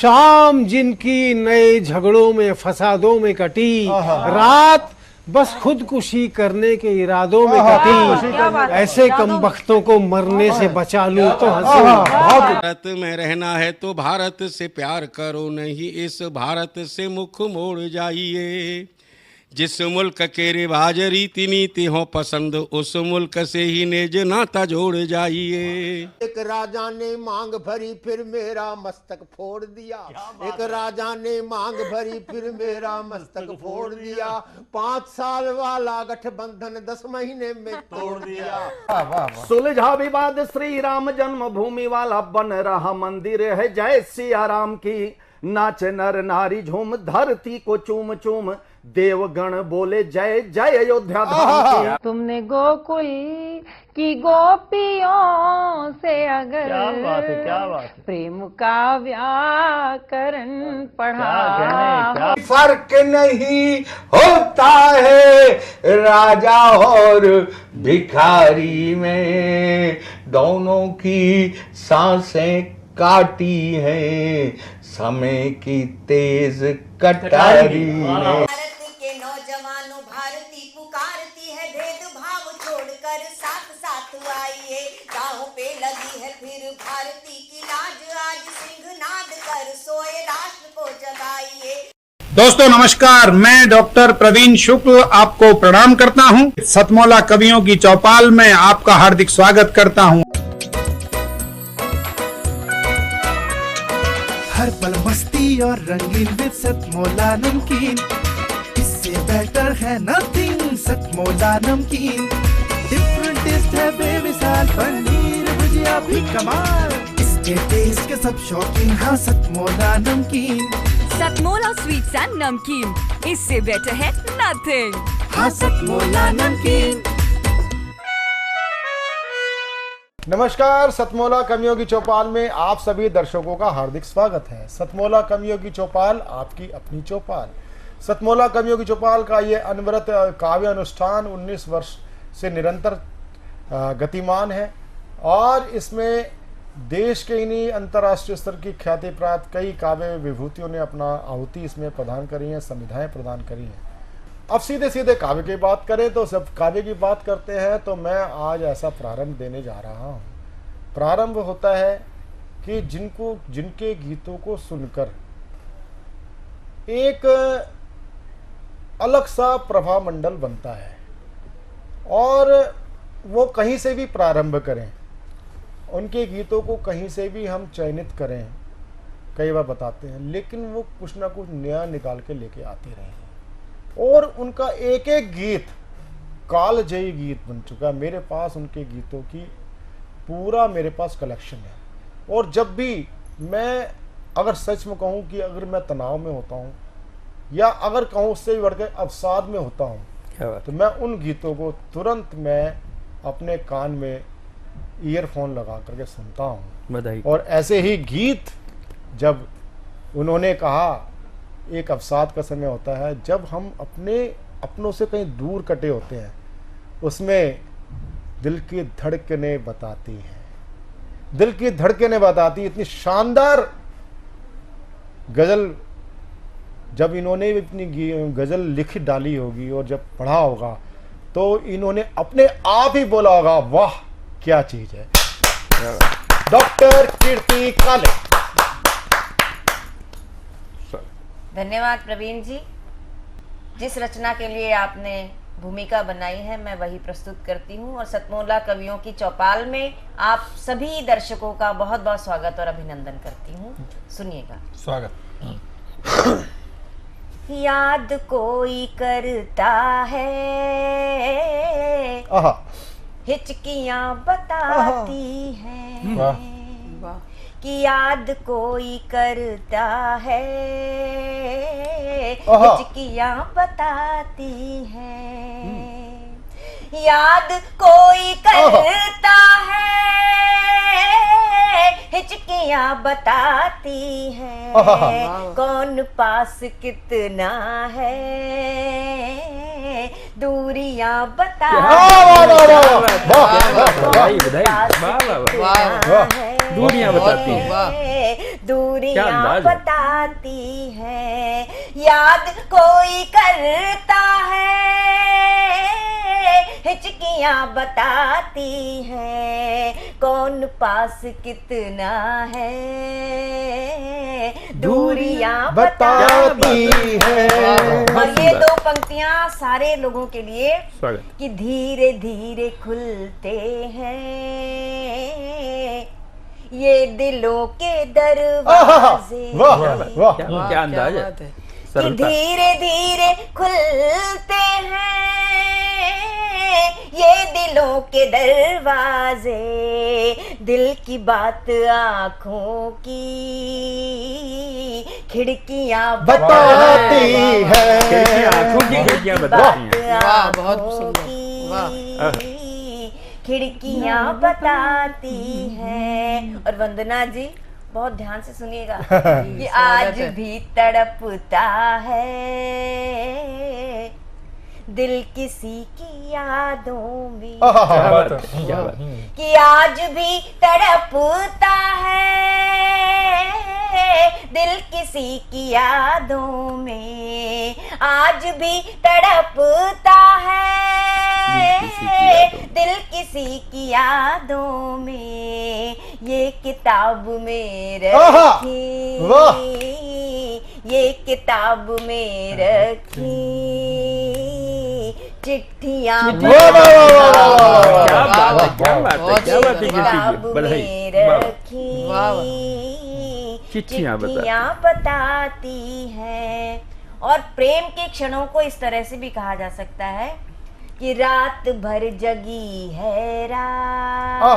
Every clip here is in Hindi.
शाम जिनकी नए झगड़ों में फसादों में कटी, रात बस खुदकुशी करने के इरादों में कटी, ऐसे कमबख्तों को मरने से बचा लूं तो हंसूं। भारत में रहना है तो भारत से प्यार करो, नहीं इस भारत से मुख मोड़ जाइए। जिस मुल्क के रिवाज रीति नीति हो पसंद, उस मुल्क से ही नेज नाता जोड़ जाइए। एक राजा ने मांग भरी फिर मेरा मस्तक फोड़ दिया। एक राजा ने मांग भरी फिर मेरा मस्तक फोड़ दिया। 5 साल वाला गठबंधन 10 महीने में तोड़ दिया। सुलझा विवाद श्री राम जन्मभूमि वाला, बन रहा मंदिर है जय सिया राम की। नाच नर नारी झूम धरती को चूम चूम, देवगण बोले जय जय अयोध्या धाम की। तुमने गोकुल की गोपियों से अगर क्या बात है। प्रेम का व्याकरण पढ़ा, फर्क नहीं होता है राजा और भिखारी में, दोनों की सांसें काटी हैं समय की तेज कटारी ने। भारत के नौजवानों भारती पुकारती है, भेदभाव छोड़कर साथ साथ आइए। गाँव पे लगी है फिर भारती की लाज, आज सिंहनाद कर सोए राष्ट्र को जगाइए। दोस्तों नमस्कार, मैं डॉक्टर प्रवीण शुक्ल आपको प्रणाम करता हूं। सतमौला कवियों की चौपाल में आपका हार्दिक स्वागत करता हूं। हर पल मस्ती और रंगीन विद सतमौला नमकीन, इससे बेटर है नथिंग। सतमौला नमकीन डिफरेंट टेस्ट है बेमिसाल, पनीर भुजिया भी कमाल, इसके टेस्ट के सब शौकीन। हाँ सतमौला नमकीन, सतमौला स्वीट्स एंड नमकीन, इससे बेटर है नथिंग। हाँ सतमौला नमकीन। नमस्कार, सतमौला कवियों की चौपाल में आप सभी दर्शकों का हार्दिक स्वागत है। सतमौला कवियों की चौपाल, आपकी अपनी चौपाल। सतमौला कवियों की चौपाल का ये अनवरत काव्य अनुष्ठान 19 वर्ष से निरंतर गतिमान है और इसमें देश के इन्हीं अंतर्राष्ट्रीय स्तर की ख्याति प्राप्त कई काव्य विभूतियों ने अपना आहुति इसमें प्रदान करी है, संविधाएं प्रदान करी हैं। अब सीधे सीधे काव्य की बात करें तो सब काव्य की बात करते हैं तो मैं आज ऐसा प्रारंभ देने जा रहा हूँ। प्रारंभ होता है कि जिनके गीतों को सुनकर एक अलग सा प्रभामंडल बनता है और वो कहीं से भी प्रारंभ करें, उनके गीतों को कहीं से भी हम चयनित करें, कई बार बताते हैं, लेकिन वो कुछ ना कुछ नया निकाल के लेके आते रहे हैं और उनका एक एक गीत कालजयी गीत बन चुका है। मेरे पास उनके गीतों की पूरा मेरे पास कलेक्शन है और जब भी मैं अगर सच में कहूँ कि अगर मैं तनाव में होता हूँ या अगर कहूँ उससे भी बढ़कर अवसाद में होता हूँ तो मैं उन गीतों को तुरंत मैं अपने कान में ईयरफोन लगा करके सुनता हूँ। और ऐसे ही गीत जब उन्होंने कहा, एक अवसाद का समय होता है जब हम अपनों से कहीं दूर कटे होते हैं, उसमें दिल की धड़कनें बताती हैं, दिल की धड़कनें बताती। इतनी शानदार गजल जब इन्होंने अपनी गजल लिख डाली होगी और जब पढ़ा होगा तो इन्होंने अपने आप ही बोला होगा, वाह क्या चीज है। डॉक्टर कीर्ति काले। धन्यवाद प्रवीण जी। जिस रचना के लिए आपने भूमिका बनाई है मैं वही प्रस्तुत करती हूँ और सतमौला कवियों की चौपाल में आप सभी दर्शकों का बहुत बहुत स्वागत और अभिनंदन करती हूँ। सुनिएगा। स्वागत। याद कोई करता है, हिचकियाँ बताती हैं कि याद कोई करता है, हिचकियाँ बताती हैं। याद कोई करता है, हिचकियाँ बताती हैं। कौन पास कितना है, दूरियां दूरियां बताती हैं। दूरियां बताती है, याद कोई करता है, हिचकियां बताती है, कौन पास कितना है, दूरियां बताती है। और ये दो पंक्तियां सारे लोगों के लिए कि धीरे धीरे खुलते हैं ये दिलों के दरवाजे, क्या अंदाज है, कि धीरे धीरे खुलते हैं ये दिलों के दरवाजे, दिल की बात आँखों की खिड़कियां बताती है, आँखों की खिड़कियां बताती हैं। वाह, बहुत सुंदर, खिड़कियां बताती हैं। और वंदना जी बहुत ध्यान से सुनिएगा कि आज भी तड़पता है दिल किसी की यादों में, कि आज भी तड़पता है दिल किसी की यादों में, आज भी तड़पता है दिल किसी की यादों में, ये किताब में रखी, ये किताब में रखी चिट्ठियां चिट्ठियां बताती हैं। और प्रेम के क्षणों को इस तरह से भी कहा जा सकता है कि रात भर जगी है रात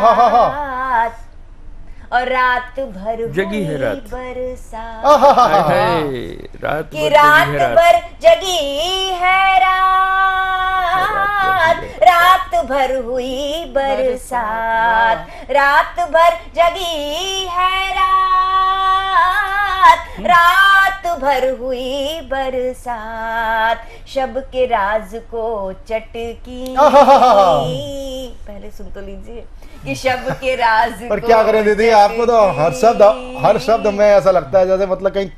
और रात भर जगी है रात, बरसात, कि रात भर जगी है रात, रात भर हुई बरसात, रात भर जगी है रात, रात भर हुई बरसात, शब के राज को चटकी, पहले सुन तो लीजिए कि शब के राज पर क्या करें दीदी, आपको तो हर शब्द में ऐसा लगता है जैसे मतलब कहीं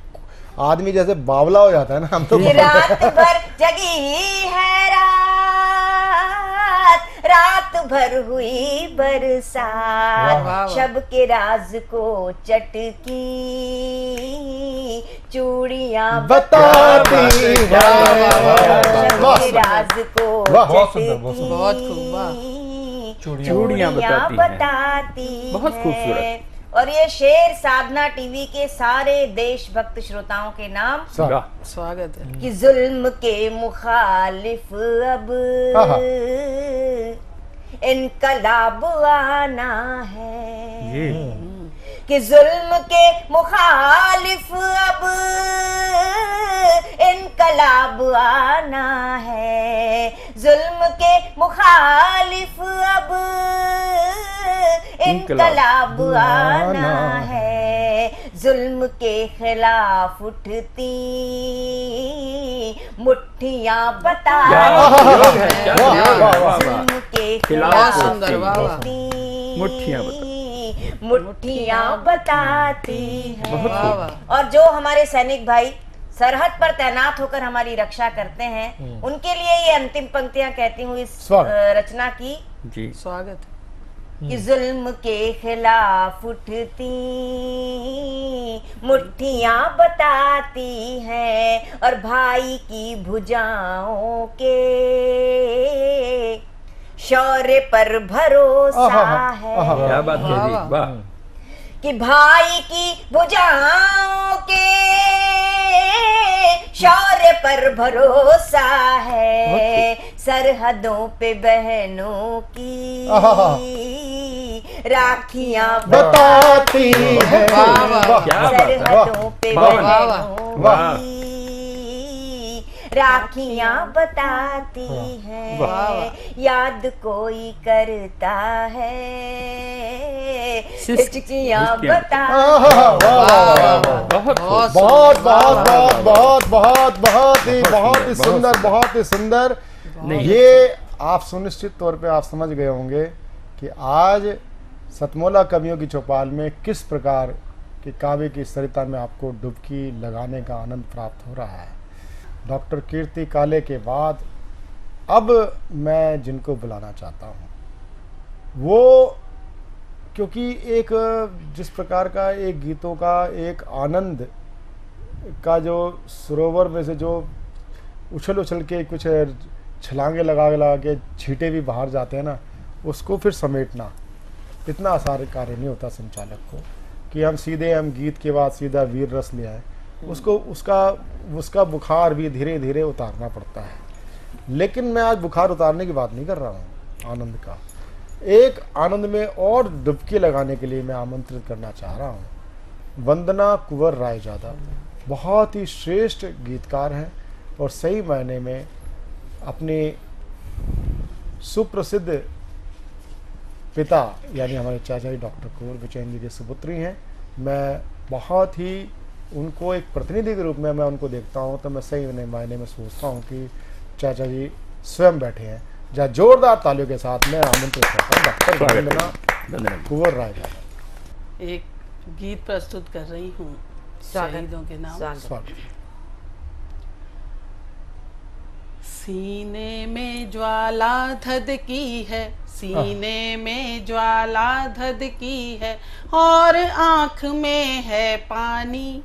आदमी जैसे बावला हो जाता है ना। हम तो रात भर जगी है रात, रात भर हुई बरसात, शब के राज को चटकी चूड़ियां बताती है, शब के राज को चटकी चूड़ियां बताती बहुत खूबसूरत। और ये शेर साधना टीवी के सारे देशभक्त श्रोताओं के नाम स्वागत है कि जुल्म के मुखालिफ अब इनकलाब आना है, कि जुल्म के मुखालिफ अब इनकलाब आना है, जुल्म के मुखालिफ अब इनकलाब आना है, जुल्म के खिलाफ उठती मुट्ठियां बता, जुल्म के खिलाफ उठती मुट्ठियां बताती है। और जो हमारे सैनिक भाई सरहद पर तैनात होकर हमारी रक्षा करते हैं उनके लिए ये अंतिम पंक्तियां कहती हूँ इस रचना की जी। स्वागत कि जुल्म के खिलाफ उठती मुट्ठियां बताती हैं और भाई की भुजाओं के शौर्य पर भरोसा है। क्या बात है जी, वाह। कि भाई की भुजाओं के शौर्य पर भरोसा है, सरहदों पे बहनों की राखियां बताती है, सरहदों पे बहनों की राखियां बताती हैं, याद कोई करता है चिट्ठियां बता। बहुत बहुत बहुत बहुत बहुत बहुत ही सुंदर, बहुत ही सुंदर। ये आप सुनिश्चित तौर पे आप समझ गए होंगे कि आज सतमोला कवियों की चौपाल में किस प्रकार कि कावे की सरिता में आपको डुबकी लगाने का आनंद प्राप्त हो रहा है। डॉक्टर कीर्ति काले के बाद अब मैं जिनको बुलाना चाहता हूँ वो, क्योंकि एक जिस प्रकार का एक गीतों का एक आनंद का जो सरोवर में से जो उछल उछल के कुछ छलांगे लगा के छींटे भी बाहर जाते हैं ना, उसको फिर समेटना इतना आसान कार्य नहीं होता संचालक को कि हम गीत के बाद सीधा वीर रस ले आए। उसको उसका बुखार भी धीरे धीरे उतारना पड़ता है। लेकिन मैं आज बुखार उतारने की बात नहीं कर रहा हूँ, आनंद का एक आनंद में और डुबकी लगाने के लिए मैं आमंत्रित करना चाह रहा हूँ वंदना कुंवर रायजादा। बहुत ही श्रेष्ठ गीतकार हैं और सही मायने में अपने सुप्रसिद्ध पिता यानी हमारे चाचा जी डॉक्टर कुंवर बिचैन जी के सुपुत्री हैं। मैं बहुत ही उनको एक प्रतिनिधि के रूप में मैं उनको देखता हूं तो मैं सही मायने में सोचता हूं कि चाचा जी स्वयं बैठे हैं। जहाँ जोरदार तालियों के साथ मैं आमंत्रित करता हूँ डॉक्टर वंदना कुंवर रायजादा। एक गीत प्रस्तुत कर रही हूँ शहीदों के नाम। सीने में ज्वाला धधकी है, सीने में ज्वाला धधकी है और आँख में है पानी।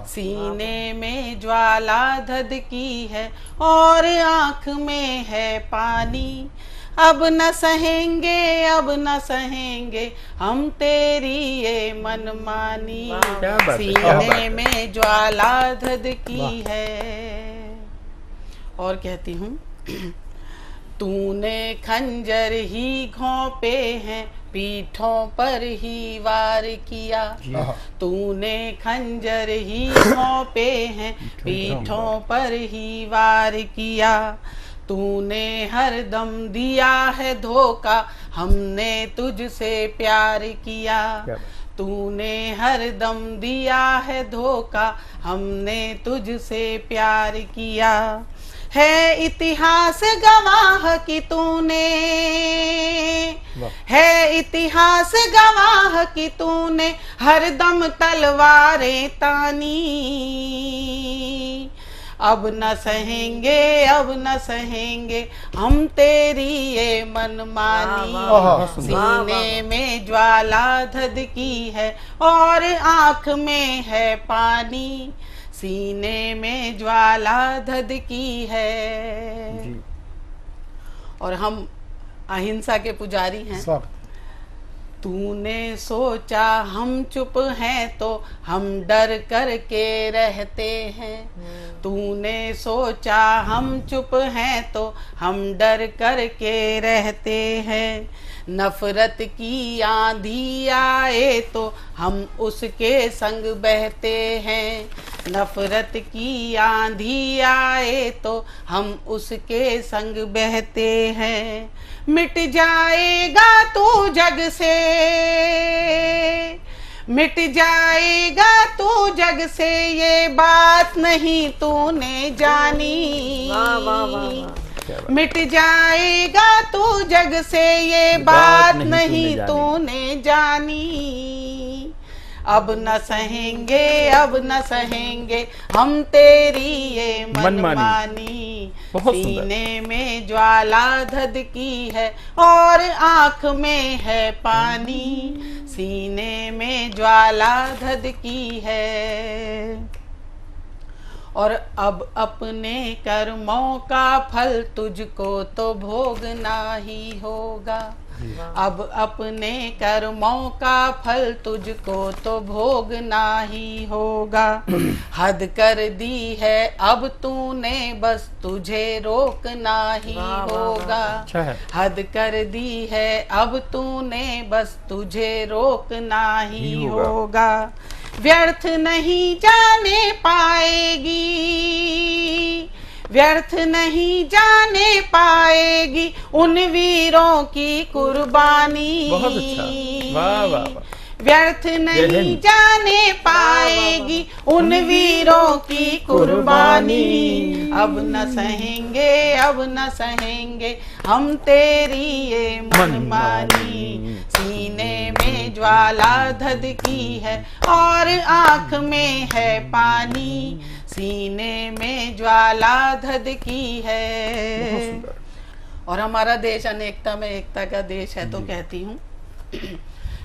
सीने में ज्वाला धधकी है और आँख में है पानी। अब न सहेंगे, अब न सहेंगे हम तेरी ये मनमानी। सीने में ज्वाला धधकी है। और कहती हूँ तूने खंजर ही घोंपे हैं, पीठों पर ही वार किया। तूने खंजर ही घोंपे हैं, पीठों पर ही वार किया। तूने हर दम दिया है धोखा, हमने तुझसे प्यार किया। तूने हर दम दिया है धोखा, हमने तुझसे प्यार किया। है इतिहास गवाह कि तूने, है इतिहास गवाह कि तूने हर दम तलवारें तानी। अब न सहेंगे, अब न सहेंगे हम तेरी ये मनमानी। सीने में ज्वाला धधकी है और आँख में है पानी। सीने में ज्वाला धधकी है। जी। और हम अहिंसा के पुजारी हैं। तूने सोचा हम चुप हैं तो हम डर कर के रहते हैं। तूने सोचा हम चुप हैं तो हम डर कर के रहते हैं। नफरत की आंधी आए तो हम उसके संग बहते हैं। नफरत की आंधी आए तो हम उसके संग बहते हैं। मिट जाएगा तू जग से, मिट जाएगा तू जग से, ये बात नहीं तूने जानी। मिट जाएगा तू जग से, ये बात नहीं तूने जानी। अब न सहेंगे, अब न सहेंगे हम तेरी ये मनमानी। सीने में ज्वाला धधकी है और आँख में है पानी। सीने में ज्वाला धधकी है। और अब अपने कर्मों का फल तुझको तो भोगना ही होगा। अब अपने कर्मों का फल तुझको तो भोगना ही होगा। हद कर दी है अब तूने, बस तुझे रोकना ही होगा। हद कर दी है अब तूने, बस तुझे रोकना ही होगा। व्यर्थ नहीं जाने पाएगी, व्यर्थ नहीं जाने पाएगी उन वीरों की कुर्बानी। बहुत अच्छा, वाह वाह वाह। व्यर्थ नहीं जाने पाएगी उन वीरों की कुर्बानी। अब न सहेंगे, अब न सहेंगे हम तेरी ये मनमानी। सीने में में ज्वाला धधकी है और आंख में है पानी, सीने में ज्वाला धधकी है। और हमारा देश अनेकता में एकता का देश है, तो कहती हूँ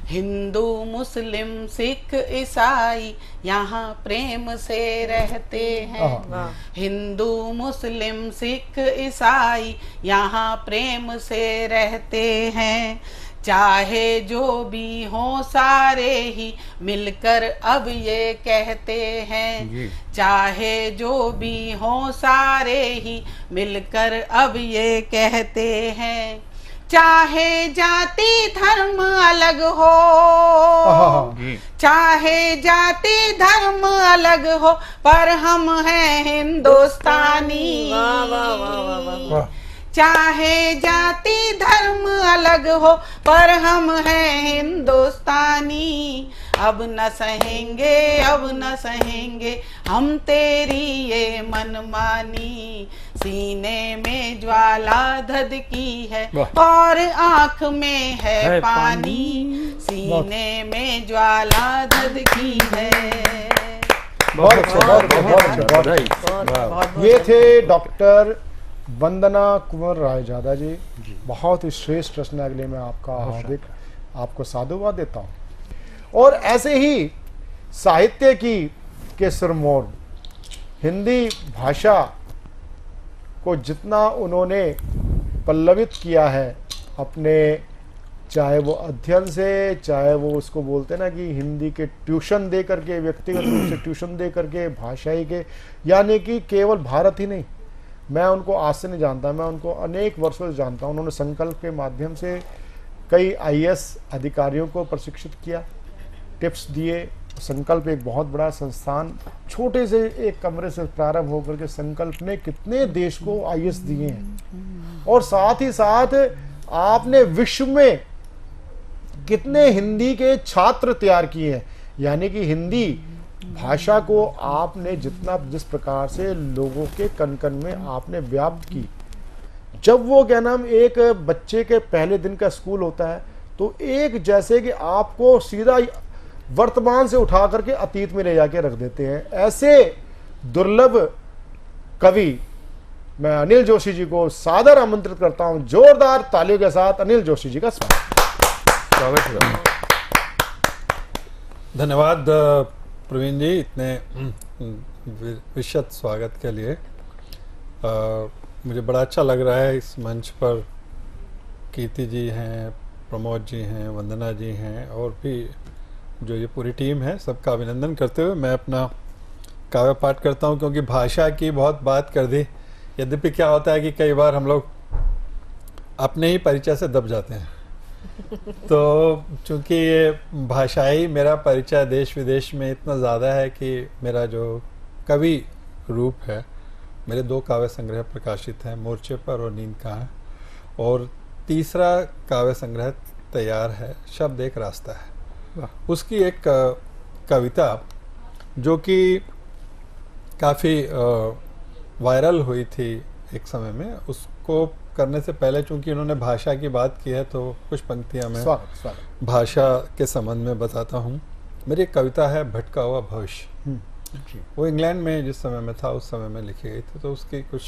हिंदू मुस्लिम सिख ईसाई यहाँ प्रेम से रहते हैं। हिंदू मुस्लिम सिख ईसाई यहाँ प्रेम से रहते हैं। चाहे जो भी हो सारे ही मिलकर अब ये कहते हैं। चाहे जो भी हो सारे ही मिलकर अब ये कहते हैं। चाहे जाति धर्म अलग हो, चाहे जाति धर्म अलग हो, पर हम हैं हिंदुस्तानी। चाहे जाति धर्म अलग हो, पर हम हैं हिंदुस्तानी। अब न सहेंगे, अब न सहेंगे हम तेरी ये मनमानी। सीने में ज्वाला धधकी है और आंख में है पानी, सीने में ज्वाला धधकी है। बहुत अच्छा। ये थे डॉक्टर वंदना कुंवर रायजादा जी। बहुत ही श्रेष्ठ रचना के लिए मैं आपका हार्दिक आपको साधुवाद देता हूँ। और ऐसे ही साहित्य की के सिरमौर हिंदी भाषा को जितना उन्होंने पल्लवित किया है अपने, चाहे वो अध्ययन से, चाहे वो उसको बोलते ना कि हिंदी के ट्यूशन दे करके, व्यक्तिगत रूप से ट्यूशन दे करके, भाषाई के, यानी कि केवल भारत ही नहीं, मैं उनको आज से नहीं जानता, मैं उनको अनेक वर्षों से जानता हूँ। उन्होंने संकल्प के माध्यम से कई IAS अधिकारियों को प्रशिक्षित किया, टिप्स दिए। संकल्प एक बहुत बड़ा संस्थान, छोटे से एक कमरे से प्रारंभ होकर के संकल्प ने कितने देश को IAS दिए हैं। और साथ ही साथ आपने विश्व में कितने हिंदी के छात्र तैयार किए हैं। यानी कि हिंदी भाषा को आपने जिस प्रकार से लोगों के कन कन में आपने व्याप्त की। जब वो क्या नाम एक बच्चे के पहले दिन का स्कूल होता है, तो एक जैसे कि आपको सीधा वर्तमान से उठा करके अतीत में ले जाके रख देते हैं। ऐसे दुर्लभ कवि मैं अनिल जोशी जी को सादर आमंत्रित करता हूं। जोरदार तालियों के साथ अनिल जोशी जी का स्वागत है। धन्यवाद प्रवीण जी, इतने विशद स्वागत के लिए। मुझे बड़ा अच्छा लग रहा है इस मंच पर कीर्ति जी हैं, प्रमोद जी हैं, वंदना जी हैं और भी जो ये पूरी टीम है, सबका अभिनंदन करते हुए मैं अपना काव्य पाठ करता हूँ। क्योंकि भाषा की बहुत बात कर दी, यद्यपि क्या होता है कि कई बार हम लोग अपने ही परिचय से दब जाते हैं। तो चूंकि ये भाषाई मेरा परिचय देश विदेश में इतना ज़्यादा है कि मेरा जो कवि रूप है, मेरे 2 काव्य संग्रह प्रकाशित हैं, मोर्चे पर और नींद कहाँ, और तीसरा काव्य संग्रह तैयार है, शब्द एक रास्ता है। उसकी एक कविता जो कि काफ़ी वायरल हुई थी एक समय में, उसको करने से पहले चूंकि उन्होंने भाषा की बात की है तो कुछ पंक्तियां मैं भाषा के संबंध में बताता हूँ। मेरी एक कविता है भटका हुआ भविष्य। वो इंग्लैंड में जिस समय में था उस समय में लिखी गई थी, तो उसकी कुछ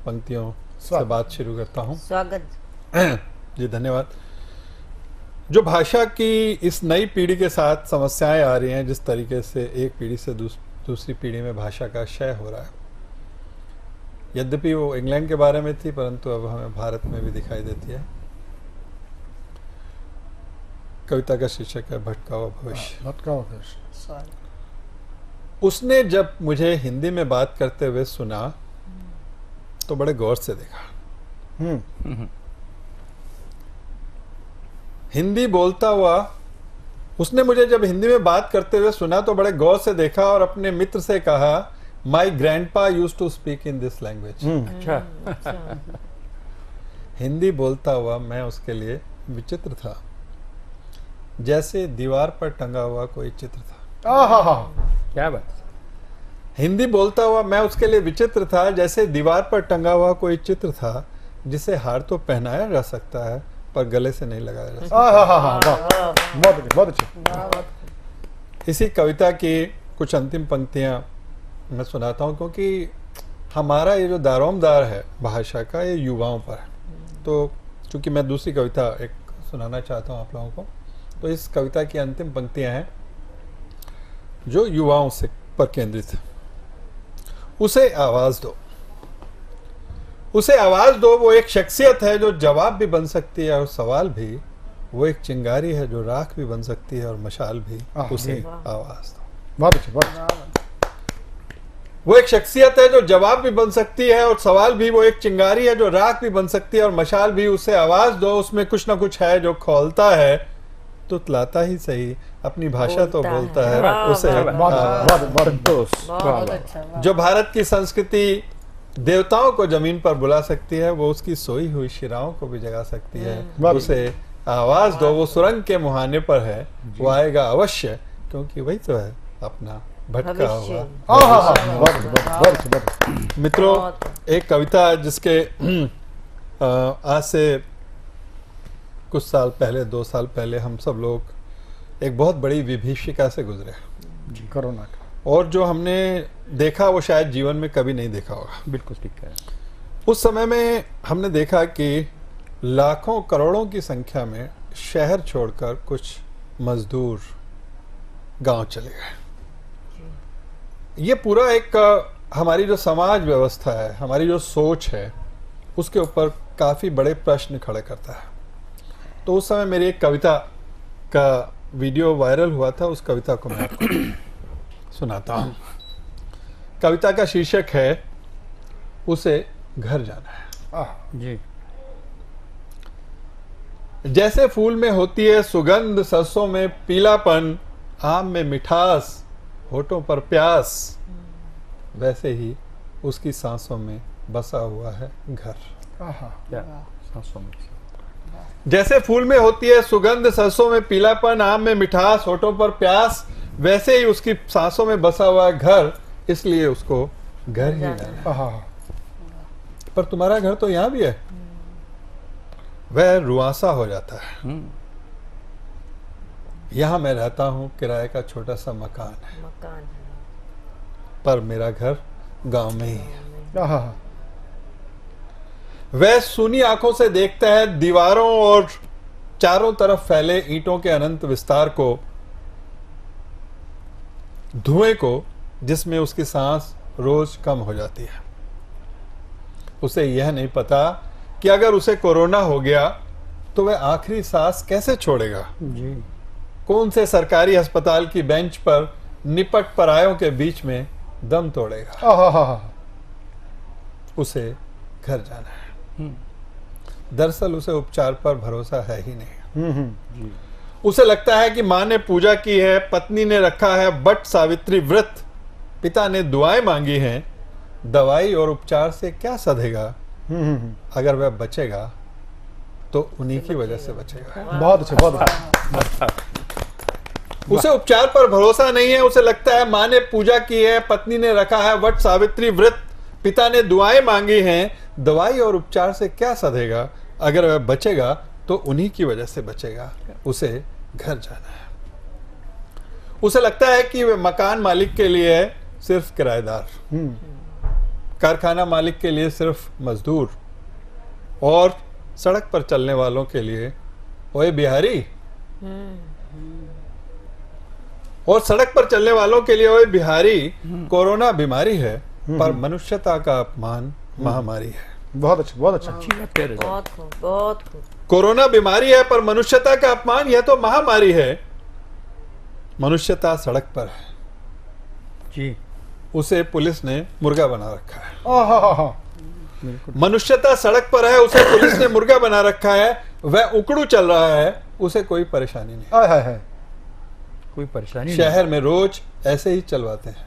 पंक्तियों से बात शुरू करता हूँ। स्वागत जी, धन्यवाद। जो भाषा की इस नई पीढ़ी के साथ समस्याएं आ रही हैं, जिस तरीके से एक पीढ़ी से दूसरी पीढ़ी में भाषा का क्षय हो रहा है, यद्यपि वो इंग्लैंड के बारे में थी परंतु अब हमें भारत में भी दिखाई देती है। कविता का शीर्षक है भटका हुआ भविष्य। भटका हुआ भविष्य। उसने जब मुझे हिंदी में बात करते हुए सुना तो बड़े गौर से देखा। हिंदी बोलता हुआ उसने मुझे जब हिंदी में बात करते हुए सुना तो बड़े गौर से देखा और अपने मित्र से कहा, my grandpa used to speak in this language. अच्छा। हिंदी बोलता हुआ मैं उसके लिए विचित्र था, जैसे दीवार पर टंगा हुआ कोई चित्र था। क्या बात। हिंदी बोलता हुआ मैं उसके लिए विचित्र था, जैसे दीवार पर टंगा हुआ कोई चित्र था, जिसे हार तो पहनाया जा सकता है पर गले से नहीं लगाया जा सकता। बहुत अच्छे। इसी कविता की कुछ अंतिम पंक्तियां मैं सुनाता हूं, क्योंकि हमारा ये जो दारोमदार है भाषा का, ये युवाओं पर है। तो चूंकि मैं दूसरी कविता एक सुनाना चाहता हूं आप लोगों को, तो इस कविता की अंतिम पंक्तियां हैं जो युवाओं से पर केंद्रित है। उसे आवाज दो, उसे आवाज दो, वो एक शख्सियत है जो जवाब भी बन सकती है और सवाल भी। वो एक चिंगारी है जो राख भी बन सकती है और मशाल भी। उसे आवाज दो। बहुत अच्छे। वो एक शख्सियत है जो जवाब भी बन सकती है और सवाल भी। वो एक चिंगारी है जो राख भी बन सकती है और मशाल भी। उसे आवाज दो, उसमें कुछ ना कुछ है जो खोलता है, तुतलाता ही सही, अपनी भाषा तो बोलता है। उसे जो भारत की संस्कृति देवताओं को जमीन पर बुला सकती है, वो उसकी सोई हुई शिराओं को भी जगा सकती है। उसे आवाज दो, वो सुरंग के मुहाने पर है, वो आएगा अवश्य, क्योंकि वही तो है अपना भटका हुआ। मित्रों, एक कविता जिसके आज से कुछ साल पहले, 2 साल पहले हम सब लोग एक बहुत बड़ी विभीषिका से गुजरे, कोरोना का, और जो हमने देखा वो शायद जीवन में कभी नहीं देखा होगा। बिल्कुल ठीक है। उस समय में हमने देखा कि लाखों करोड़ों की संख्या में शहर छोड़कर कुछ मजदूर गांव चले गए। ये पूरा एक हमारी जो समाज व्यवस्था है, हमारी जो सोच है, उसके ऊपर काफी बड़े प्रश्न खड़े करता है। तो उस समय मेरी एक कविता का वीडियो वायरल हुआ था, उस कविता को मैं आपको सुनाता हूं। कविता का शीर्षक है उसे घर जाना है। जी। जैसे फूल में होती है सुगंध, सरसों में पीलापन, आम में मिठास, होठों पर प्यास, वैसे ही उसकी सांसों में बसा हुआ है घर। सांसों में। जैसे फूल में होती है सुगंध, सरसों में पीलापन, आम में मिठास, होठों पर प्यास, वैसे ही उसकी सांसों में बसा हुआ है घर, इसलिए उसको घर ही जाना है। पर तुम्हारा घर तो यहां भी है। वह रुआसा हो जाता है। यहां मैं रहता हूं, किराए का छोटा सा मकान है, पर मेरा घर गांव में ही है। वह सूनी आंखों से देखता है दीवारों और चारों तरफ फैले ईंटों के अनंत विस्तार को, धुएं को, जिसमें उसकी सांस रोज कम हो जाती है। उसे यह नहीं पता कि अगर उसे कोरोना हो गया तो वह आखिरी सांस कैसे छोड़ेगा। जी। कौन से सरकारी अस्पताल की बेंच पर निपट परायों के बीच में दम तोड़ेगा। उसे घर जाना है। दरअसल उसे उपचार पर भरोसा है ही नहीं। उसे लगता है कि माँ ने पूजा की है, पत्नी ने रखा है बट सावित्री व्रत, पिता ने दुआएं मांगी हैं, दवाई और उपचार से क्या सधेगा। अगर वह बचेगा तो उन्हीं की वजह से बचेगा। बहुत अच्छे, बहुत अच्छे। उसे उपचार पर भरोसा नहीं है। उसे लगता है माँ ने पूजा की है, पत्नी ने रखा है वट सावित्री व्रत, पिता ने दुआएं मांगी हैं, दवाई और उपचार से क्या सधेगा। अगर वह बचेगा तो उन्हीं की वजह से बचेगा। उसे घर जाना है। उसे लगता है कि वह मकान मालिक के लिए है सिर्फ किराएदार, कारखाना मालिक के लिए सिर्फ मजदूर, और सड़क पर चलने वालों के लिए ओए बिहारी, और सड़क पर चलने वालों के लिए ओए बिहारी, कोरोना बीमारी है पर मनुष्यता का अपमान महामारी है। बहुत अच्छा, बहुत अच्छा। बहुत खूब, बहुत खूब। कोरोना बीमारी है पर मनुष्यता का अपमान, यह तो महामारी है। मनुष्यता सड़क पर है जी। उसे पुलिस ने मुर्गा बना रखा है। मनुष्यता सड़क पर है, उसे पुलिस ने मुर्गा बना रखा है। वह उकड़ू चल रहा है, उसे कोई परेशानी नहीं। कोई परेशानी शहर में रोज ऐसे ही चलवाते हैं।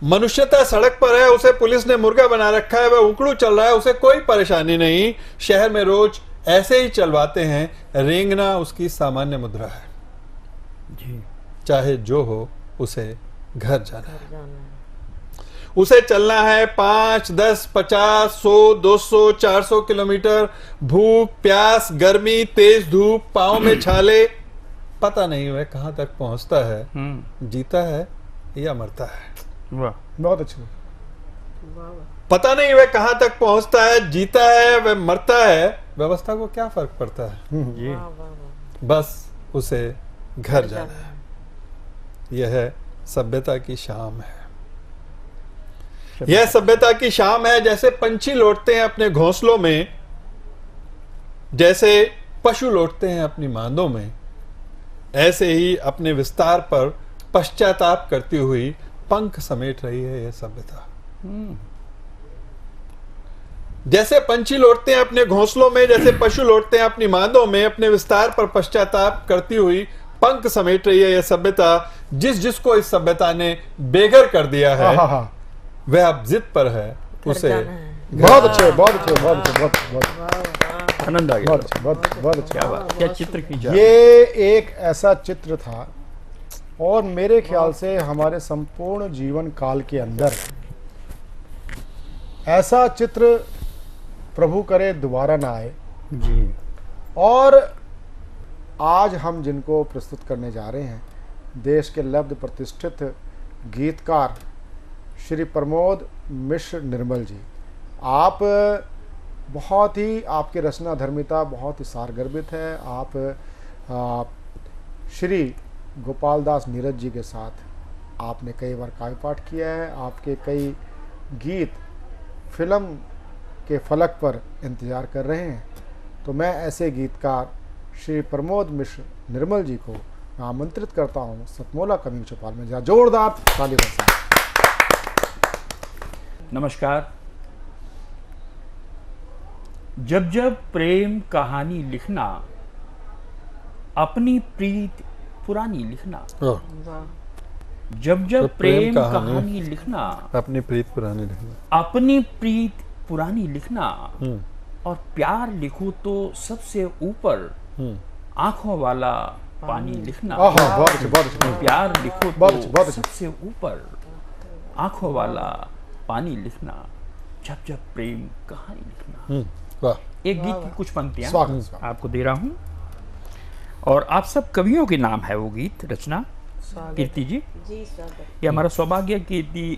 मनुष्यता सड़क पर है, उसे पुलिस ने मुर्गा बना रखा है। वह उकड़ू चल रहा है, उसे कोई परेशानी नहीं। शहर में रोज ऐसे ही चलवाते हैं। रेंगना उसकी सामान्य मुद्रा है जी। चाहे जो हो, उसे घर जाना है। उसे चलना है 5, 10, 50, 100, 200, 400 किलोमीटर। भूख, प्यास, गर्मी, तेज धूप, पाँव में छाले, पता नहीं वह कहाँ तक पहुंचता है, जीता है या मरता है। वाह, बहुत अच्छी। पता नहीं वह कहाँ तक पहुंचता है, जीता है वह मरता है, व्यवस्था को क्या फर्क पड़ता है। ये बस उसे घर जाना है। यह है सभ्यता की शाम है। यह सभ्यता की शाम है। जैसे पंछी लौटते हैं अपने घोंसलों में, जैसे पशु लौटते हैं अपनी मांदों में, ऐसे ही अपने विस्तार पर पश्चाताप करती हुई पंख समेट रही है यह सभ्यता। जैसे पंछी लौटते हैं अपने घोंसलों में, जैसे पशु लौटते हैं अपनी मांदों में, अपने विस्तार पर पश्चाताप करती हुई पंख समेट रही है यह सभ्यता। जिसको इस सभ्यता ने बेघर कर दिया है, वह अब जिद पर है उसे। बहुत अच्छे, बहुत अच्छे, बहुत अच्छे, बहुत आनंद आ गया। बहुत अच्छे, बहुत अच्छे। क्या बात, क्या चित्र खींचा। ये एक ऐसा चित्र था, और मेरे ख्याल से हमारे संपूर्ण जीवन काल के अंदर ऐसा चित्र प्रभु करे दोबारा ना आए जी। और आज हम जिनको प्रस्तुत करने जा रहे हैं, देश के लब्ध प्रतिष्ठित गीतकार श्री प्रमोद मिश्र निर्मल जी। आप बहुत ही, आपकी रचना धर्मिता बहुत ही सारगर्भित है। आप श्री गोपाल दास नीरज जी के साथ आपने कई बार काव्य पाठ किया है। आपके कई गीत फिल्म के फलक पर इंतज़ार कर रहे हैं। तो मैं ऐसे गीतकार श्री प्रमोद मिश्र निर्मल जी को आमंत्रित करता हूँ सतमोला कवि चौपाल में। जहाँ जोरदार ताली बरसाएं। नमस्कार। जब जब प्रेम कहानी लिखना, अपनी प्रीत पुरानी लिखना। जब जब प्रेम कहानी लिखना, अपनी प्रीत पुरानी लिखना, अपनी प्रीत पुरानी लिखना, और प्यार लिखो तो सबसे ऊपर आंखों वाला पानी लिखना। प्यार लिखो तो सबसे ऊपर आंखों वाला पानी लिखना, जब जब प्रेम कहानी लिखना। एक गीत की कुछ पंक्तियां आपको दे रहा हूं, और आप सब कवियों के नाम है वो गीत रचना। कीर्ति जी, ये हमारा सौभाग्य, कीर्ति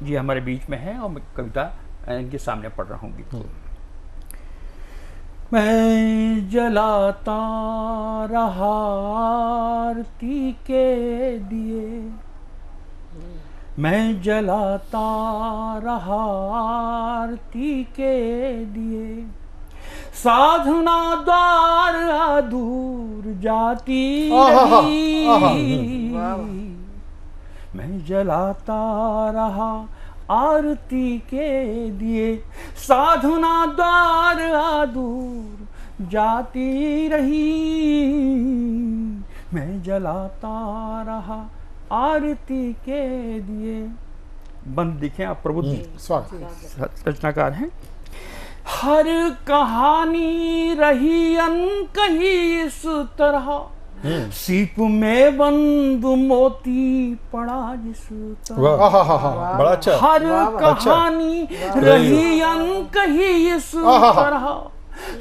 जी हमारे बीच में है और मैं कविता इनके सामने पढ़ रहा हूँ गीत को। मैं जलाता रहा आरती के दिए, मैं जलाता रहा आरती के दिए, साधना द्वार दूर जाती रही। मैं जलाता रहा आरती के दिए, साधना द्वार दूर जाती रही। मैं जलाता रहा आरती के दिए। बंद दिखे आप प्रभु जी रचनाकार हैं। हर कहानी रही अनकही इस तरह, सीप में बंद मोती पड़ा जिस तरह। बड़ा अच्छा। हर कहानी रही अनकही इस तरह,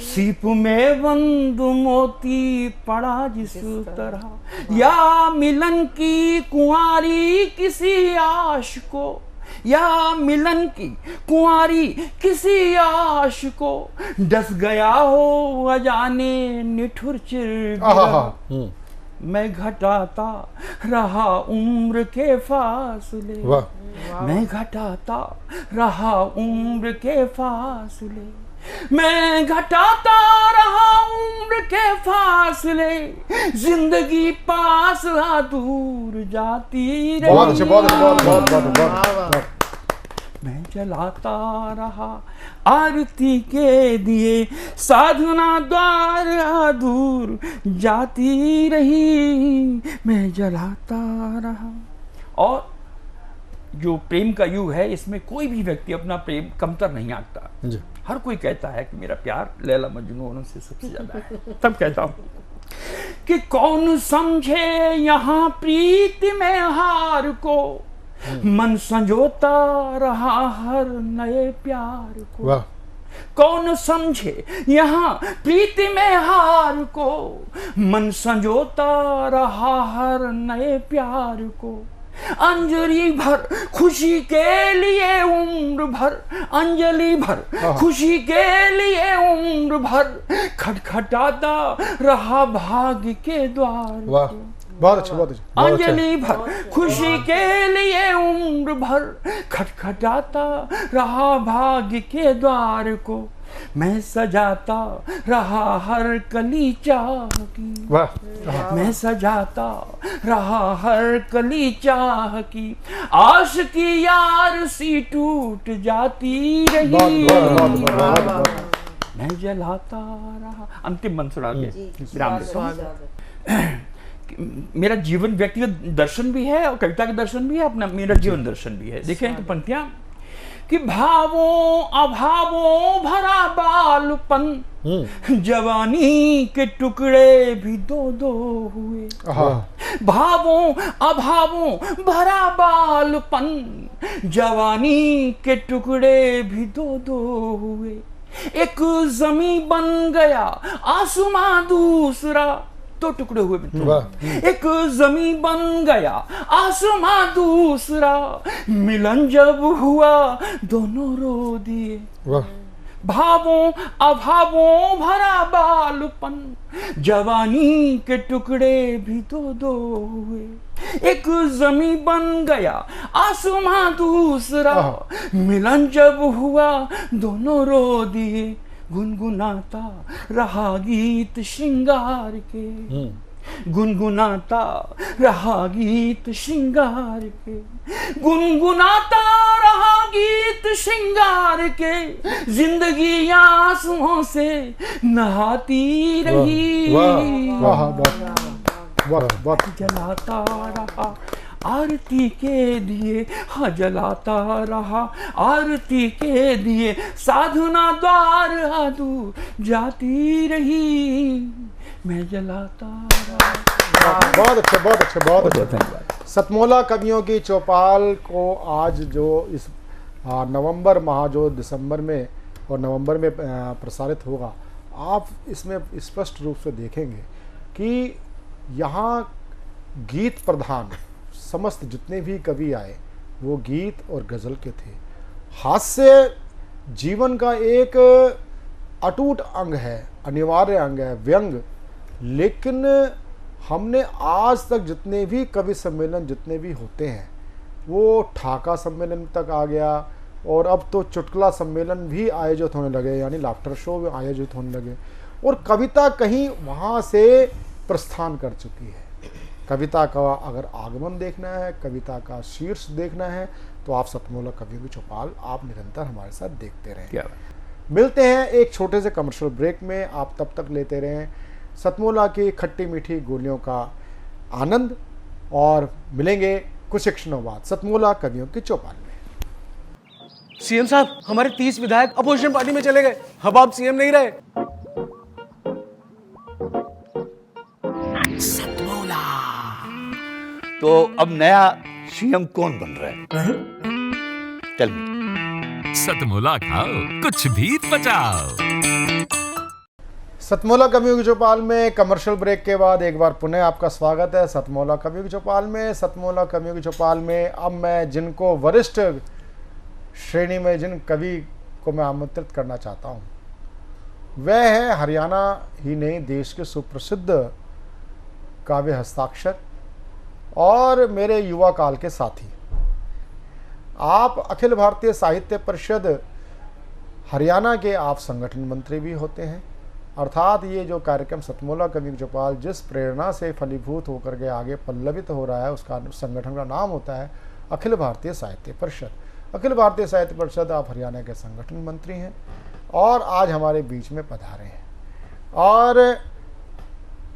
सीप में बंद मोती पड़ा जिस तरह। या मिलन की कुंवारी किसी आश को, या मिलन की कुंवारी किसी आश को, डस गया हो अजाने निठुर चिर। मैं घटाता रहा उम्र के फासले, मैं घटाता रहा उम्र के फासले, मैं घटाता रहा उम्र के फासले, जिंदगी पास दूर जाती रही। मैं जलाता रहा आरती के दिए, साधना द्वार दूर जाती रही। मैं जलाता रहा। और जो प्रेम का युग है, इसमें कोई भी व्यक्ति अपना प्रेम कमतर नहीं आंकता। हर कोई कहता है कि मेरा प्यार लैला मजनू से सबसे ज्यादा है। तब कहता हूं कि कौन समझे यहाँ प्रीत में हार को, मन संजोता रहा हर नए प्यार को। वाह। कौन समझे यहाँ प्रीति में हार को, मन संजोता रहा हर नए प्यार को। अंजलि भर खुशी के लिए उम्र भर, अंजलि भर खुशी के लिए उम्र भर, खटखटाता रहा भाग्य के द्वार। वाह, बहुत अच्छा, बहुत अच्छा। अंजलि भर खुशी के लिए उम्र भर, खटखटाता रहा भाग्य के द्वार को। मैं सजाता रहा हर कली चाह की, वाह। मैं सजाता रहा हर कली चाह की। आश की यार सी टूट जाती रही, मैं जलाता रहा। अंतिम मंत्र सुना के विराम देता। मेरा जीवन व्यक्तिगत दर्शन भी है और कविता का दर्शन भी है, अपना मेरा जीवन दर्शन भी है। देखें तो पंक्तियां कि भावों अभावों भरा बालपन, जवानी के टुकड़े भी दो दो हुए। भावों अभावों भरा बालपन, जवानी के टुकड़े भी दो दो हुए। एक जमी बन गया आसमां दूसरा, तो टुकड़े हुए मित्रों। एक जमी बन गया आसमां दूसरा, मिलन जब हुआ दोनों रो दिए। भावों अभावों भरा बालपन, जवानी के टुकड़े भी दो दो हुए। एक जमी बन गया आसमां दूसरा, मिलन जब हुआ दोनों रो दिए। गुनगुनाता रहा गीत श्रृंगार के, गुनगुनाता रहा गीत श्रृंगार के, गुनगुनाता रहा गीत श्रृंगार के। जिंदगी आंसुओं से नहाती रही, जलाता रहा आरती के दिए, हाँ जलाता रहा आरती के दिए। साधना द्वार आदू जाती रही, मैं जलाता रहा। बहुत अच्छे, बहुत अच्छे, बहुत अच्छे। सतमोला कवियों की चौपाल को आज जो इस नवंबर माह जो दिसंबर में और नवंबर में प्रसारित होगा, आप इसमें स्पष्ट रूप से देखेंगे कि यहाँ गीत प्रधान समस्त जितने भी कवि आए वो गीत और गज़ल के थे। हास्य जीवन का एक अटूट अंग है, अनिवार्य अंग है, व्यंग। लेकिन हमने आज तक जितने भी कवि सम्मेलन जितने भी होते हैं, वो ठाका सम्मेलन तक आ गया, और अब तो चुटकुला सम्मेलन भी आयोजित होने लगे, यानी लाफ्टर शो भी आयोजित होने लगे, और कविता कहीं वहाँ से प्रस्थान कर चुकी है। कविता का अगर आगमन देखना है, कविता का शीर्ष देखना है, तो आप सतमोला कवियों की चौपाल आप निरंतर हमारे साथ देखते रहें। मिलते हैं एक छोटे से कमर्शियल ब्रेक में, आप तब तक लेते रहें सतमोला की खट्टी मीठी गोलियों का आनंद, और मिलेंगे कुछ क्षणों बाद सतमोला कवियों की चौपाल में। सीएम साहब, हमारे 30 विधायक अपोजिशन पार्टी में चले गए, अब आप सीएम नहीं रहे। तो अब नया सीएम कौन बन रहा है? चल सतमोला खाओ, कुछ भी बचाओ। सतमोला कवियों की चौपाल में कमर्शियल ब्रेक के बाद एक बार पुनः आपका स्वागत है सतमोला कवियों की चौपाल में। सतमोला कवियों की चौपाल में अब मैं जिनको वरिष्ठ श्रेणी में जिन कवि को मैं आमंत्रित करना चाहता हूँ, वह है हरियाणा ही नहीं देश के सुप्रसिद्ध काव्य हस्ताक्षर और मेरे युवा काल के साथी। आप अखिल भारतीय साहित्य परिषद हरियाणा के आप संगठन मंत्री भी होते हैं। अर्थात ये जो कार्यक्रम सतमोला कवियों की चौपाल जिस प्रेरणा से फलीभूत होकर के आगे पल्लवित हो रहा है, उसका संगठन का नाम होता है अखिल भारतीय साहित्य परिषद। अखिल भारतीय साहित्य परिषद आप हरियाणा के संगठन मंत्री हैं और आज हमारे बीच में पधारे हैं और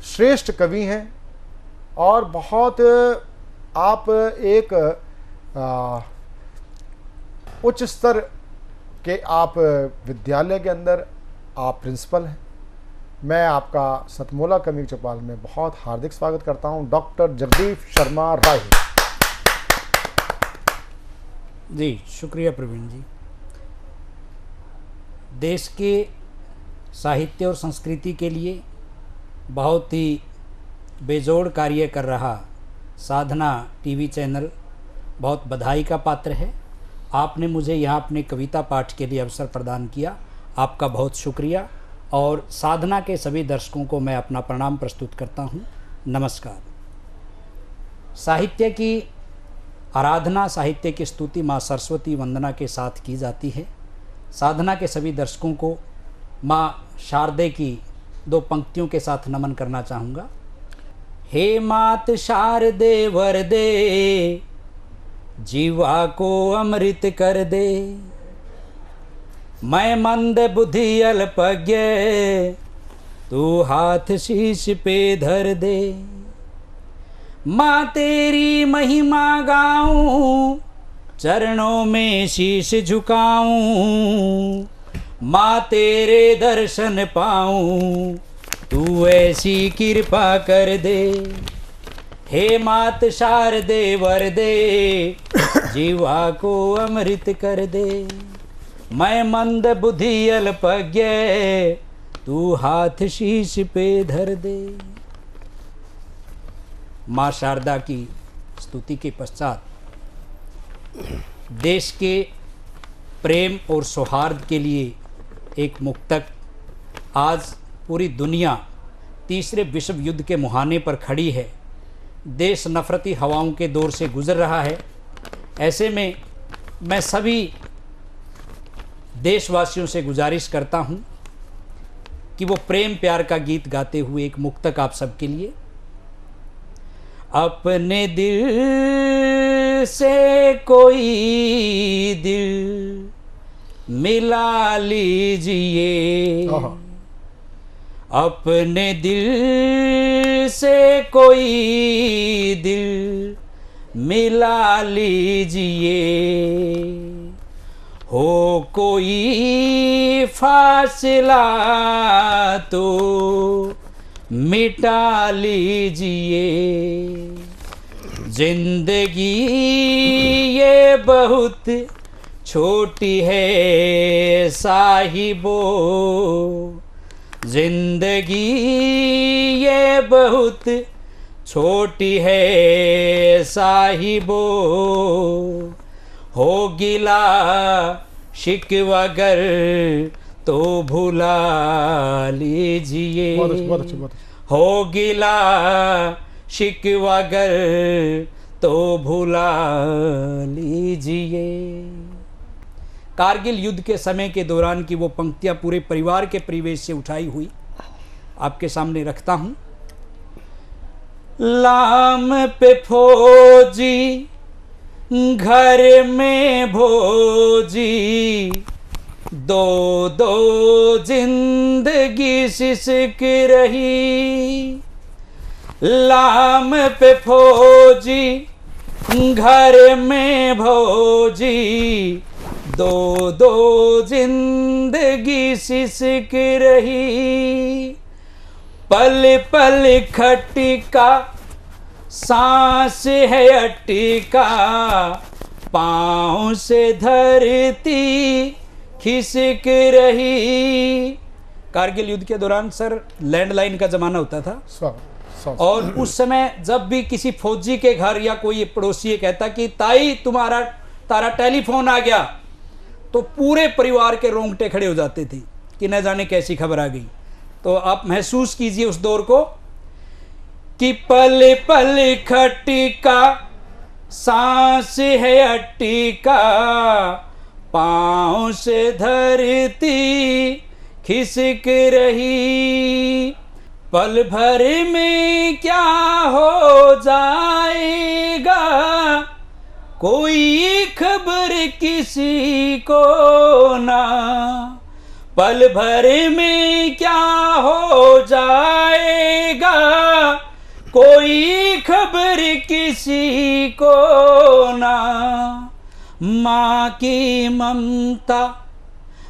श्रेष्ठ कवि हैं और बहुत आप एक उच्च स्तर के आप विद्यालय के अंदर आप प्रिंसिपल हैं। मैं आपका सतमोला कवियों की चौपाल में बहुत हार्दिक स्वागत करता हूं, डॉक्टर जगदीप शर्मा राय। जी शुक्रिया प्रवीण जी। देश के साहित्य और संस्कृति के लिए बहुत ही बेजोड़ कार्य कर रहा साधना टीवी चैनल बहुत बधाई का पात्र है। आपने मुझे यहाँ अपने कविता पाठ के लिए अवसर प्रदान किया, आपका बहुत शुक्रिया। और साधना के सभी दर्शकों को मैं अपना प्रणाम प्रस्तुत करता हूँ। नमस्कार। साहित्य की आराधना, साहित्य की स्तुति माँ सरस्वती वंदना के साथ की जाती है। साधना के सभी दर्शकों को माँ शारदे की दो पंक्तियों के साथ नमन करना चाहूँगा। हे मात शारदे वरदे, जीवा को अमृत कर दे। मैं मंद बुद्धि अल्पज्ञ, तू हाथ शीश पे धर दे। माँ तेरी महिमा गाऊं, चरणों में शीश झुकाऊं। माँ तेरे दर्शन पाऊं, तू ऐसी कृपा कर दे। हे मात शारदे वरदे, जीवा को अमृत कर दे। मैं मंद बुद्धि अल्पज्ञ, तू हाथ शीश पे धर दे। माँ शारदा की स्तुति के पश्चात देश के प्रेम और सौहार्द के लिए एक मुक्तक। आज पूरी दुनिया तीसरे विश्व युद्ध के मुहाने पर खड़ी है। देश नफरती हवाओं के दौर से गुजर रहा है। ऐसे में मैं सभी देशवासियों से गुजारिश करता हूं कि वो प्रेम प्यार का गीत गाते हुए एक मुक्तक आप सबके लिए। अपने दिल से कोई दिल मिला लीजिए, अपने दिल से कोई दिल मिला लीजिए। हो कोई फासला तो मिटा लीजिए। जिंदगी ये बहुत छोटी है साहिबो, जिंदगी ये बहुत छोटी है साहिबो। हो गिला शिकवागर तो भुला लीजिए। हो गिला शिकवागर तो भुला लीजिए। कारगिल युद्ध के समय के दौरान की वो पंक्तियां पूरे परिवार के परिवेश से उठाई हुई आपके सामने रखता हूं। लाम पे फौजी, घर में भोजी, दो दो जिंदगी सिसक रही। लाम पे फौजी, घर में भोजी, दो दो जिंदगी सिसक रही। पल पल खटिका, सांस है अटिका, पाँव से धरती खिसक रही। कारगिल युद्ध के दौरान सर लैंडलाइन का जमाना होता था और उस समय जब भी किसी फौजी के घर या कोई पड़ोसी कहता कि ताई तारा टेलीफोन आ गया, तो पूरे परिवार के रोंगटे खड़े हो जाते थे कि न जाने कैसी खबर आ गई। तो आप महसूस कीजिए उस दौर को कि पल पल खटिका, सांस है अटिका, पाँव से धरती खिसक रही। पल भर में क्या हो जाएगा, कोई खबर किसी को ना। पल भर में क्या हो जाएगा, कोई खबर किसी को ना। माँ की ममता,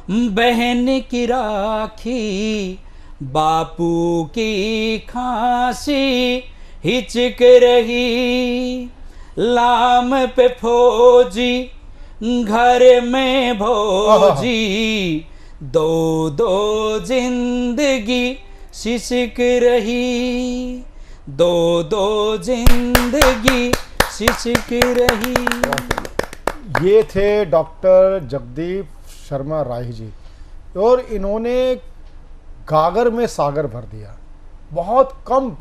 बहन की राखी, बापू की खांसी हिचक रही। लाम पे फौजी, घर में भोजी दो दो जिंदगी सिसक रही, दो दो जिंदगी सिसक रही। ये थे डॉक्टर जगदीप शर्मा राही जी, और इन्होंने गागर में सागर भर दिया। बहुत कम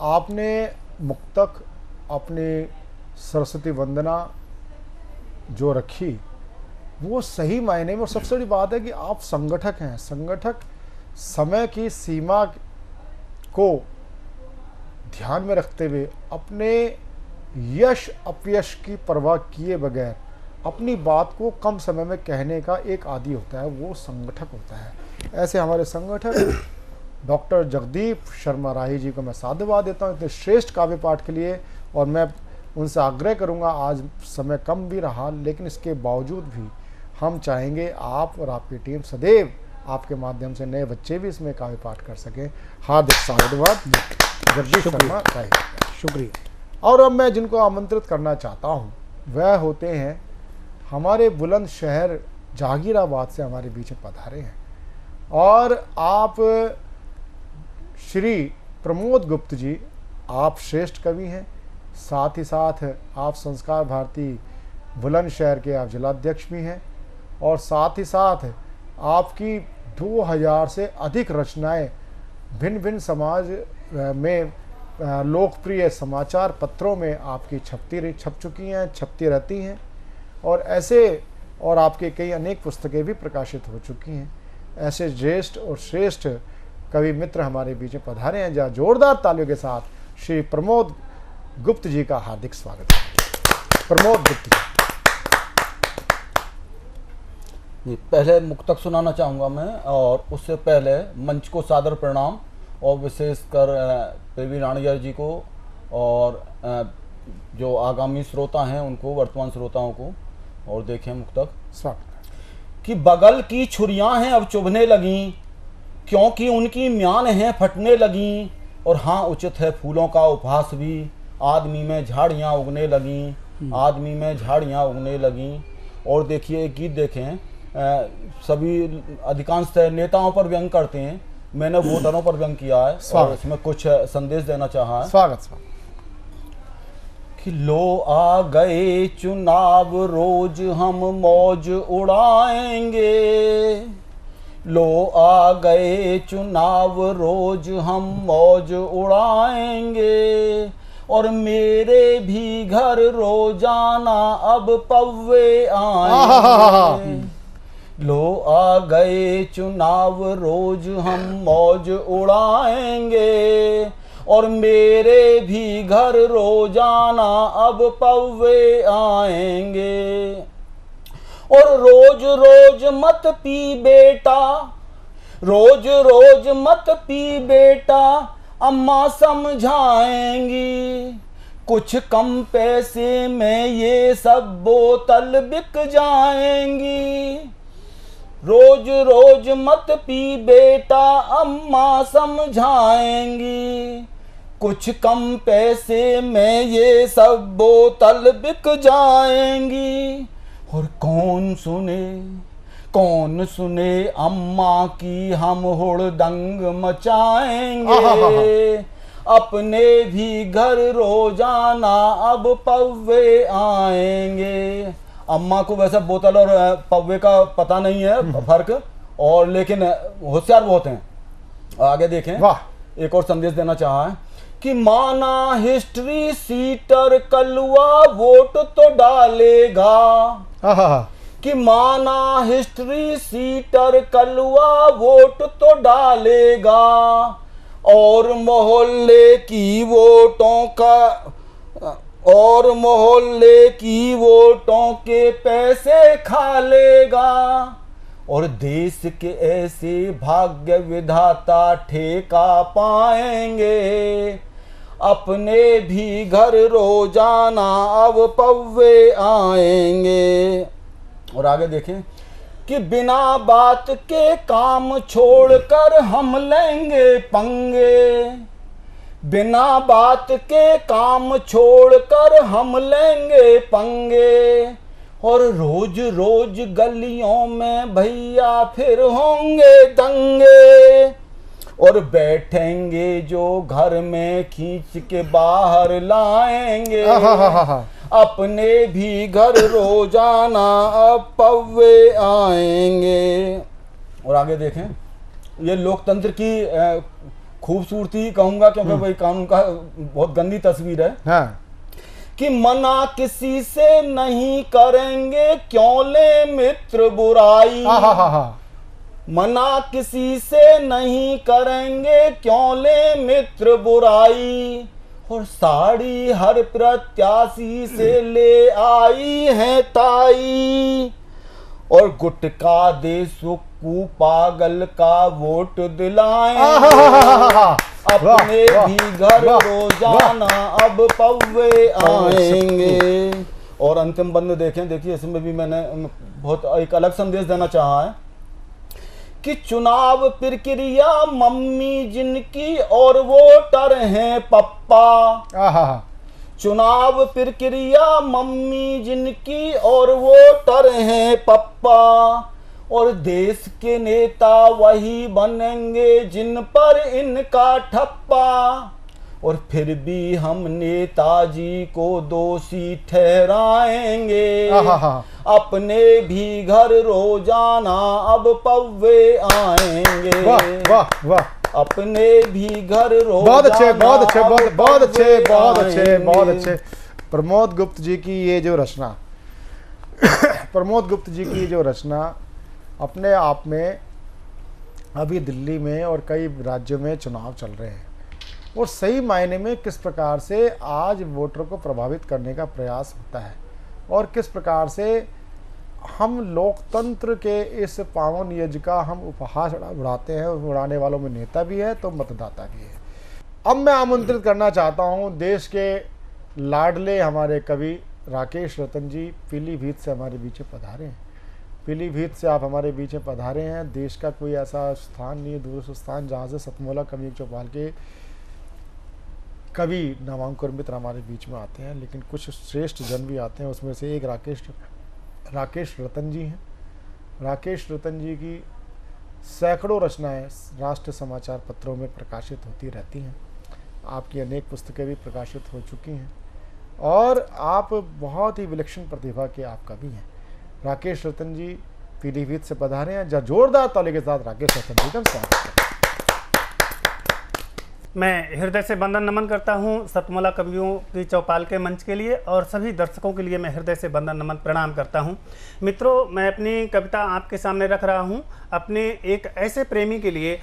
आपने मुक्तक अपनी सरस्वती वंदना जो रखी वो सही मायने में, और सबसे बड़ी बात है कि आप संगठक हैं। संगठक समय की सीमा को ध्यान में रखते हुए अपने यश अपयश की परवाह किए बगैर अपनी बात को कम समय में कहने का एक आदी होता है, वो संगठक होता है। ऐसे हमारे संगठक डॉक्टर जगदीप शर्मा राही जी को मैं साधुवाद देता हूँ इतने श्रेष्ठ काव्य पाठ के लिए। और मैं उनसे आग्रह करूँगा, आज समय कम भी रहा लेकिन इसके बावजूद भी हम चाहेंगे आप और आपकी टीम सदैव आपके माध्यम से नए बच्चे भी इसमें काव्य पाठ कर सकें। हार्दिक साधुवाद जगदीप शर्मा राही। शुक्रिया। और अब मैं जिनको आमंत्रित करना चाहता हूँ वह होते हैं हमारे बुलंद शहर जहांगीराबाद से हमारे बीच में पधारे हैं, और आप श्री प्रमोद गुप्त जी, आप श्रेष्ठ कवि हैं, साथ ही साथ आप संस्कार भारती बुलंदशहर के आप जिलाध्यक्ष भी हैं, और साथ ही साथ आपकी 2000 से अधिक रचनाएं भिन्न भिन्न समाज में लोकप्रिय समाचार पत्रों में आपकी छप चुकी हैं, छपती रहती हैं, और ऐसे और आपके कई अनेक पुस्तकें भी प्रकाशित हो चुकी हैं। ऐसे ज्येष्ठ और श्रेष्ठ कवि मित्र हमारे बीच में पधारे हैं, जहाँ जोरदार तालियों के साथ श्री प्रमोद गुप्त जी का हार्दिक स्वागत है। प्रमोद गुप्त जी, पहले मुक्तक सुनाना चाहूँगा मैं, और उससे पहले मंच को सादर प्रणाम, और विशेषकर प्रवीण राणिया जी को और जो आगामी श्रोता हैं उनको, वर्तमान श्रोताओं को। और देखें मुक्तक स्वागत। कि बगल की छुरियां हैं अब चुभने लगीं, क्योंकि उनकी म्यान हैं फटने लगीं, और हाँ उचित है फूलों का उपहास भी, आदमी में झाड़ियाँ उगने लगीं, आदमी में झाड़ियाँ उगने लगीं। और देखिए एक गीत देखें, सभी अधिकांश नेताओं पर व्यंग करते हैं, मैंने वोटरों पर व्यंग किया है और इसमें कुछ संदेश देना चाहा है। स्वागत। कि लो आ गए चुनाव रोज हम मौज उड़ाएंगे, लो आ गए चुनाव रोज हम मौज उड़ाएंगे, और मेरे भी घर रोजाना अब पव्वे आएंगे। लो आ गए चुनाव रोज हम मौज उड़ाएंगे, और मेरे भी घर रोजाना अब पव्वे आएंगे। और रोज रोज मत पी बेटा, रोज रोज मत पी बेटा, अम्मा समझाएंगी, कुछ कम पैसे में ये सब बोतल बिक जाएंगी। रोज रोज मत पी बेटा, अम्मा समझाएंगी, कुछ कम पैसे में ये सब बोतल बिक जाएंगी। और कौन सुने अम्मा की हम हुड़दंग मचाएंगे, अपने भी घर रोजाना अब पव्वे आएंगे। अम्मा को वैसे बोतल और पव्वे का पता नहीं है फर्क, और लेकिन होशियार बहुत हैं। आगे देखें, वाह, एक और संदेश देना चाहा है कि माना हिस्ट्री सीटर कलुआ वोट तो डालेगा, कि माना हिस्ट्री सीटर कलुआ वोट तो डालेगा, और मोहल्ले की वोटों के पैसे खा लेगा। और देश के ऐसे भाग्य विधाता ठेका पाएंगे, अपने भी घर रोजाना अब पव्वे आएंगे। और आगे देखें कि बिना बात के काम छोड़कर हम लेंगे पंगे, बिना बात के काम छोड़कर हम लेंगे पंगे, और रोज रोज गलियों में भैया फिर होंगे दंगे, और बैठेंगे जो घर में खींच के बाहर लाएंगे, अपने भी घर रोजाना अब पव्वे आएंगे। और आगे देखें, ये लोकतंत्र की खूबसूरती कहूंगा, क्योंकि भाई कानून का बहुत गंदी तस्वीर है। हाँ। कि मना किसी से नहीं करेंगे, क्यों ले मित्र बुराई। मना किसी से नहीं करेंगे, क्यों ले मित्र बुराई। और साड़ी हर प्रत्याशी से ले आई है ताई, और गुटका दे सुक्कू पागल का वोट दिलाएंगे, अपने भी घर रोजाना अब पव्वे आएंगे। और अंतिम बंद देखें, देखिए इसमें भी मैंने बहुत एक अलग संदेश देना चाहा है कि चुनाव प्रक्रिया मम्मी जिनकी और वोटर हैं पप्पा। चुनाव प्रक्रिया मम्मी जिनकी और वोटर हैं पप्पा, और देश के नेता वही बनेंगे जिन पर इनका ठप्पा। और फिर भी हम नेताजी को दोषी ठहराएंगे, अपने भी घर रोजाना अब पव्वे आएंगे। वाह वाह वाह, अपने भी घर रोजाना। बहुत अच्छे, बहुत अच्छे, बहुत अच्छे, बहुत अच्छे, बहुत अच्छे। प्रमोद गुप्त जी की ये जो रचना प्रमोद गुप्त जी की जो रचना अपने आप में, अभी दिल्ली में और कई राज्यों में चुनाव चल रहे हैं, और सही मायने में किस प्रकार से आज वोटर को प्रभावित करने का प्रयास होता है, और किस प्रकार से हम लोकतंत्र के इस पावन यज्ञ का हम उपहास उड़ाते हैं। उड़ाने वालों में नेता भी है तो मतदाता भी है। अब मैं आमंत्रित करना चाहता हूं देश के लाडले हमारे कवि राकेश रतन जी पीलीभीत से हमारे बीच में पधारे हैं। पीलीभीत से आप हमारे बीच में पधारे हैं। देश का कोई ऐसा स्थान नहीं है, दूरस्थ स्थान, जहाँ से सतमोला कवि चौपाल के कवि नामांकुर मित्र हमारे बीच में आते हैं, लेकिन कुछ श्रेष्ठ जन भी आते हैं। उसमें से एक राकेश रतन जी हैं। राकेश रतन जी की सैकड़ों रचनाएं राष्ट्र समाचार पत्रों में प्रकाशित होती रहती हैं। आपकी अनेक पुस्तकें भी प्रकाशित हो चुकी हैं, और आप बहुत ही विलक्षण प्रतिभा के आप कवि हैं। राकेश रतन जी पीलीभीत से पधारे हैं। जोरदार ताली के साथ राकेश रतन जी का स्वागत है। मैं हृदय से वंदन नमन करता हूं सतमोला कवियों की चौपाल के मंच के लिए, और सभी दर्शकों के लिए मैं हृदय से वंदन नमन प्रणाम करता हूं। मित्रों, मैं अपनी कविता आपके सामने रख रहा हूं अपने एक ऐसे प्रेमी के लिए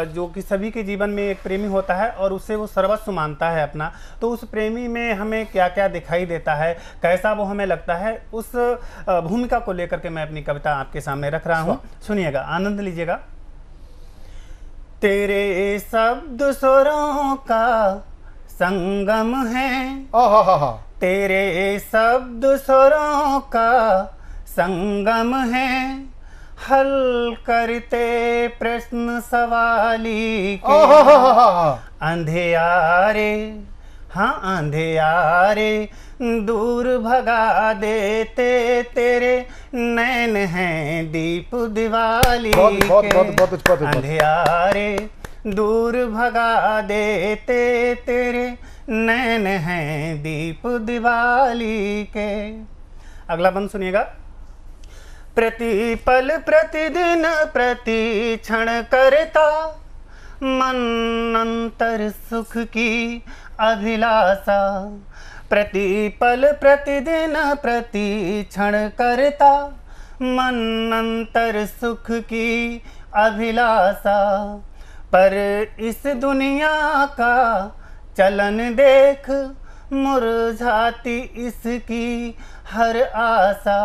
जो कि सभी के जीवन में एक प्रेमी होता है और उससे वो सर्वस्व मानता है अपना। तो उस प्रेमी में हमें क्या क्या दिखाई देता है, कैसा वो हमें लगता है, उस भूमिका को लेकर के मैं अपनी कविता आपके सामने रख रहा हूँ। सुनिएगा, आनंद लीजिएगा। तेरे शब्द स्वरों का संगम है, तेरे शब्द स्वरों का संगम है, हल करते प्रश्न सवाली के अंधियारे, हाँ अंधियारे दूर भगा देते तेरे नैन हैं दीप दिवाली के। अंधियारे दूर भगा देते तेरे नैन हैं दीप दिवाली के। अगला बंद सुनिएगा। प्रतिपल प्रतिदिन प्रति क्षण करता मन अंतर सुख की अभिलाषा, प्रतिपल प्रतिदिन प्रति क्षण करता मन अंतर सुख की अभिलाषा, पर इस दुनिया का चलन देख मुरझाती इसकी हर आशा,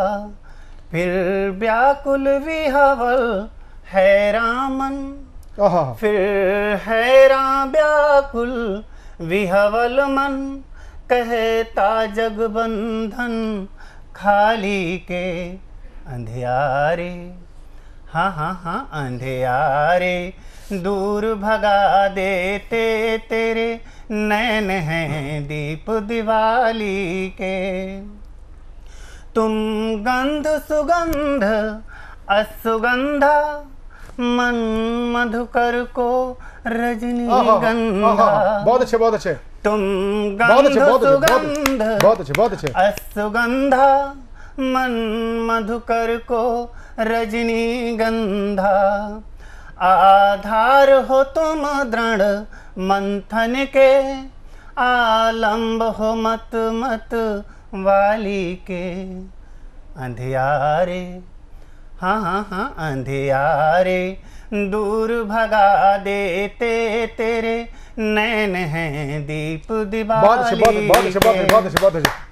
फिर व्याकुल विहवल हैरान मन, फिर हैरान व्याकुल विहवल मन, कहता जगबंधन खाली के अंधियारे, हाँ हाँ हाँ अंधियारे दूर भगा देते तेरे नैन हैं दीप दिवाली के। तुम गंध सुगंध असुगंधा मन मधुकर को रजनीगंधा। बहुत अच्छे, बहुत अच्छे। तुम बहुत अच्छे, गंध बहुत अच्छे, सुगंध बहुत अच्छे, बहुत अच्छे। असुगंधा मन मधुकर को रजनीगंधा। आधार हो तुम दृढ़ मंथन के, आलंब हो मत मत वाली के। अंधियारे हाँ हाँ हाँ अंधियारे दूर भगा देते तेरे नैन हैं दीप दिवाली के।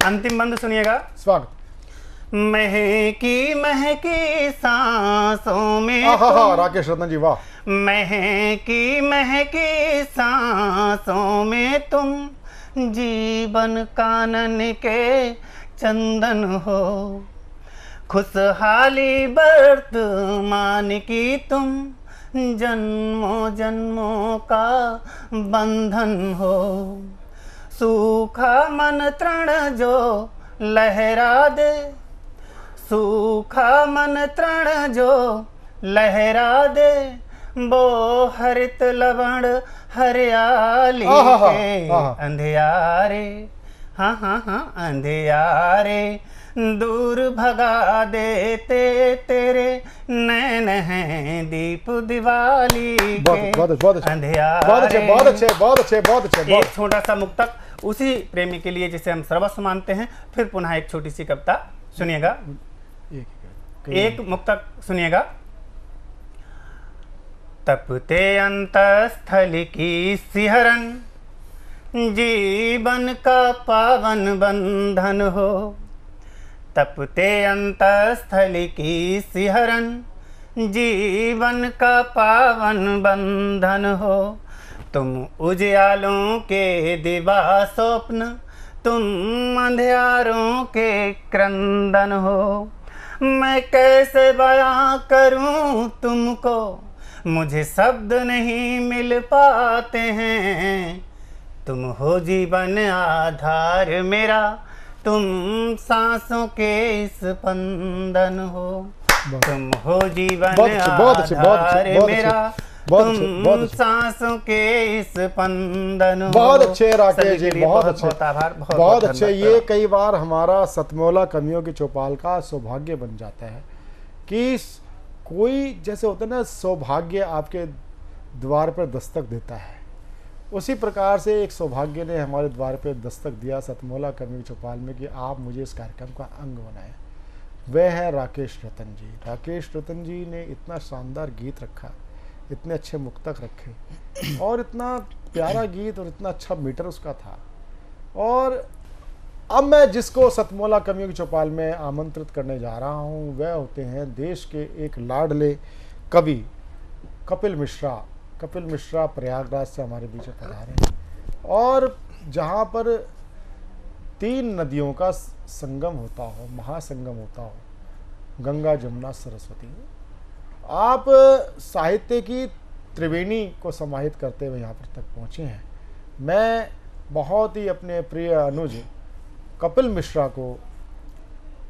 अंतिम बंद सुनिएगा। स्वागत। महकी सांसों में राकेश रतन जी वाह। महकी सांसों में तुम जीवन कानन के चंदन हो। खुशहाली वर्तमान की तुम जन्मों जन्मों का बंधन हो। सूखा मन तृण जो लहरा दे, सूखा मन तृण जो लहरा दे, वो हरित लवण हरियाली के। अंधियारे हाँ हाँ हाँ अंधियारे दूर भगा देते तेरे नैन हैं दीप दिवाली के। अंधियारे। बहुत अच्छे, बहुत अच्छे, बहुत अच्छे। एक छोटा सा मुक्तक उसी प्रेमी के लिए जिसे हम सर्वस्व मानते हैं। फिर पुनः एक छोटी सी कविता सुनिएगा। एक मुक्तक सुनिएगा। तपते अंतस्थल की सिहरन जीवन का पावन बंधन हो। तपते अंतस्थल की सिहरन जीवन का पावन बंधन हो। तुम उजियालों के दिवा स्वप्न, तुम अंधियारों के क्रंदन हो। मैं कैसे बयां करूं तुमको, मुझे शब्द नहीं मिल पाते हैं। तुम हो जीवन आधार मेरा, तुम सांसों के स्पंदन हो। तुम हो जीवन आधार मेरा, तुम सांसों के स्पंदन हो। बहुत अच्छे राकेश जी, बहुत अच्छे, बहुत अच्छे। ये कई बार हमारा सतमौला कवियों की चौपाल का सौभाग्य बन जाता है कि कोई जैसे होता है ना, सौभाग्य आपके द्वार पर दस्तक देता है। उसी प्रकार से एक सौभाग्य ने हमारे द्वार पे दस्तक दिया सतमौला कवियों की चौपाल में कि आप मुझे इस कार्यक्रम का अंग बनाएं। वह है राकेश रतन जी। राकेश रतन जी ने इतना शानदार गीत रखा, इतने अच्छे मुक्तक रखे और इतना प्यारा गीत और इतना अच्छा मीटर उसका था। और अब मैं जिसको सतमौला कवियों की चौपाल में आमंत्रित करने जा रहा हूँ वह होते हैं देश के एक लाडले कवि कपिल मिश्रा। कपिल मिश्रा प्रयागराज से हमारे बीच में पधारे और जहाँ पर 3 नदियों का संगम होता हो, महासंगम होता हो, गंगा जमुना सरस्वती, आप साहित्य की त्रिवेणी को समाहित करते हुए यहाँ पर तक पहुँचे हैं। मैं बहुत ही अपने प्रिय अनुज कपिल मिश्रा को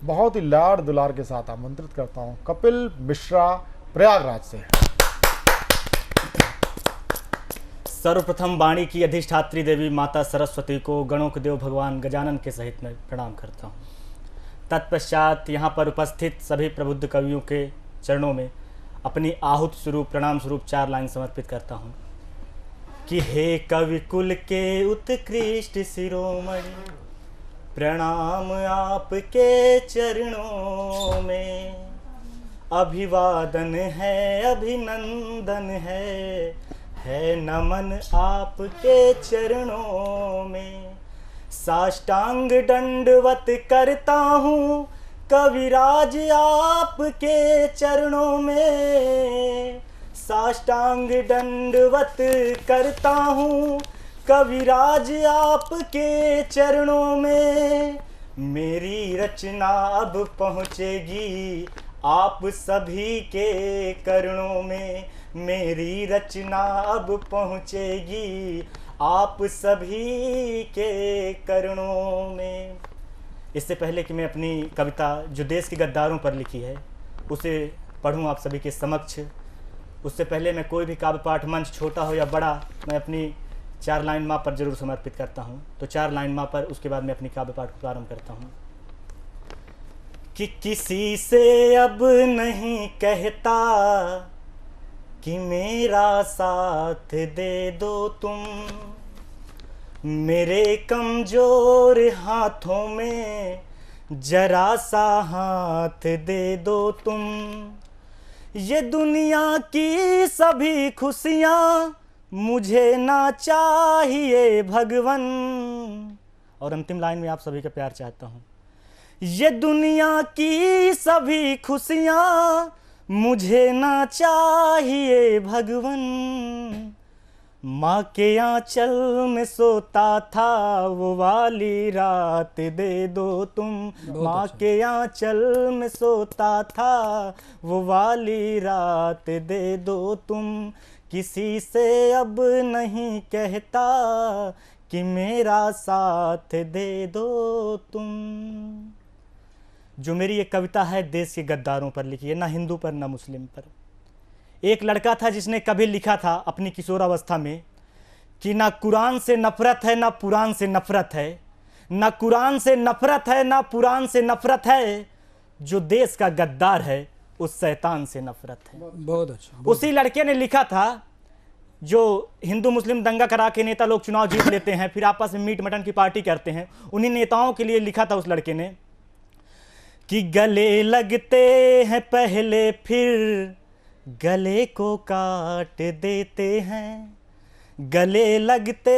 बहुत ही लाड़ दुलार के साथ आमंत्रित करता हूँ। कपिल मिश्रा प्रयागराज से। सर्वप्रथम वाणी की अधिष्ठात्री देवी माता सरस्वती को गणों के देव भगवान गजानन के सहित मैं प्रणाम करता हूँ। तत्पश्चात यहाँ पर उपस्थित सभी प्रबुद्ध कवियों के चरणों में अपनी आहूत स्वरूप प्रणाम स्वरूप 4 लाइन समर्पित करता हूँ कि हे कवि कुल के उत्कृष्ट शिरोमणि, प्रणाम आपके चरणों में। अभिवादन है, अभिनंदन है नमन आपके चरणों में। साष्टांग दंडवत करता हूँ कविराज आपके चरणों में। साष्टांग दंडवत करता हूँ कविराज आपके चरणों में। मेरी रचना अब पहुँचेगी आप सभी के करणों में। मेरी रचना अब पहुँचेगी आप सभी के करणों में। इससे पहले कि मैं अपनी कविता जो देश के गद्दारों पर लिखी है उसे पढ़ूं आप सभी के समक्ष, उससे पहले मैं कोई भी काव्य पाठ मंच छोटा हो या बड़ा मैं अपनी 4 लाइन माँ पर जरूर समर्पित करता हूँ। तो 4 लाइन माँ पर, उसके बाद मैं अपनी काव्य पाठ को प्रारंभ करता हूँ। कि किसी से अब नहीं कहता कि मेरा साथ दे दो तुम, मेरे कमजोर हाथों में जरा सा हाथ दे दो तुम, ये दुनिया की सभी खुशियाँ मुझे ना चाहिए भगवन। और अंतिम लाइन में आप सभी का प्यार चाहता हूँ। ये दुनिया की सभी खुशियाँ मुझे ना चाहिए भगवन, माँ के आंचल में सोता था वो वाली रात दे दो तुम, माँ के आंचल में सोता था वो वाली रात दे दो तुम, किसी से अब नहीं कहता कि मेरा साथ दे दो तुम। जो मेरी एक कविता है देश के गद्दारों पर लिखी है, ना हिंदू पर ना मुस्लिम पर। एक लड़का था जिसने कभी लिखा था अपनी किशोरावस्था में कि ना कुरान से नफरत है ना पुराण से नफरत है, ना कुरान से नफरत है ना पुराण से नफरत है, जो देश का गद्दार है उस शैतान से नफरत है। बहुत अच्छा। उसी लड़के ने लिखा था, जो हिंदू मुस्लिम दंगा करा के नेता लोग चुनाव जीत लेते हैं फिर आपस में मीट मटन की पार्टी करते हैं, उन्हीं नेताओं के लिए लिखा था उस लड़के ने कि गले लगते हैं पहले फिर गले को काट देते हैं, गले लगते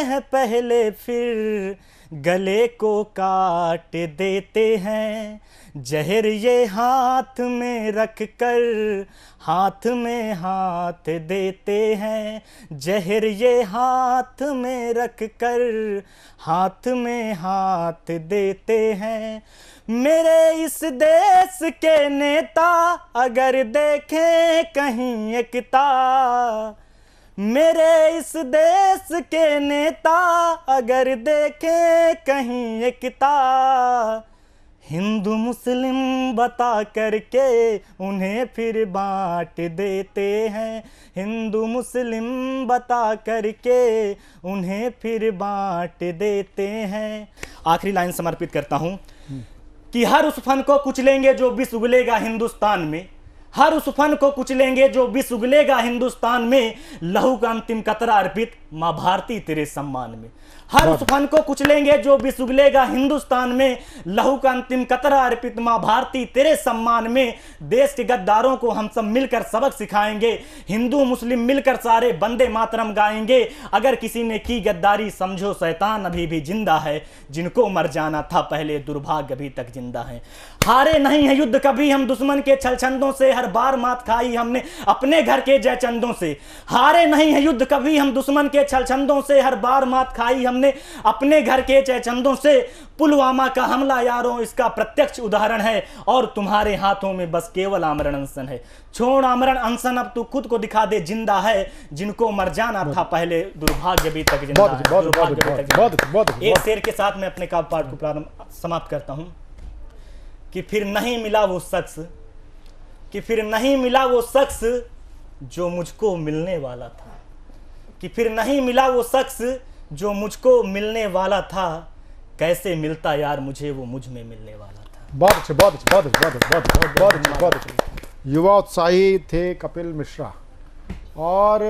हैं पहले फिर गले को काट देते हैं, जहर ये हाथ में रख कर हाथ में हाथ देते हैं, जहर ये हाथ में रख कर हाथ में हाथ देते हैं। मेरे इस देश के नेता अगर देखें कहीं एकता, मेरे इस देश के नेता अगर देखें कहीं एकता, हिंदू मुस्लिम बता करके उन्हें फिर बांट देते हैं, हिंदू मुस्लिम बता करके उन्हें फिर बांट देते हैं। आखिरी लाइन समर्पित करता हूं कि हर उस फन को कुचलेंगे जो विष उगलेगा हिंदुस्तान में, हर उस फन को कुचलेंगे जो विष उगलेगा हिंदुस्तान में, लहू का अंतिम कतरा अर्पित माँ भारती तेरे सम्मान में। हर उस फन को कुचलेंगे जो विष उगलेगा हिंदुस्तान में, लहू का अंतिम कतरा अर्पित माँ भारती तेरे सम्मान में। देश के गद्दारों को हम सब मिलकर सबक सिखाएंगे, हिंदू मुस्लिम मिलकर सारे वंदे मातरम गाएंगे। अगर किसी ने की गद्दारी समझो शैतान अभी भी जिंदा है, जिनको मर जाना था पहले दुर्भाग्य अभी तक जिंदा है। हारे नहीं है युद्ध कभी हम दुश्मन के छलछंदों से, हर बार मात खाई हमने अपने घर के जयचंदों से। हारे नहीं है युद्ध कभी हम दुश्मन के छलछंदों से, हर बार मात खाई हमने अपने घर के जयचंदों से। पुलवामा का हमला यारों इसका प्रत्यक्ष उदाहरण है, और तुम्हारे हाथों में बस केवल आमरण अनशन है। छोड़ आमरण अनशन, अब तू खुद को दिखा दे जिंदा है, जिनको मर जाना था पहले दुर्भाग्य अभी तक जिंदा है। एक शेर के साथ मैं अपने काव्य पाठ को प्रारंभ समाप्त करता हूं कि फिर नहीं मिला वो शख्स, कि फिर नहीं मिला वो शख्स जो मुझको मिलने वाला था, कि फिर नहीं मिला वो शख्स जो मुझको मिलने वाला था, कैसे मिलता यार मुझे वो मुझ में मिलने वाला था। बहुत अच्छे, बहुत अच्छे, बहुत अच्छे, बहुत अच्छे, बहुत अच्छे। युवा उत्साही थे कपिल मिश्रा। और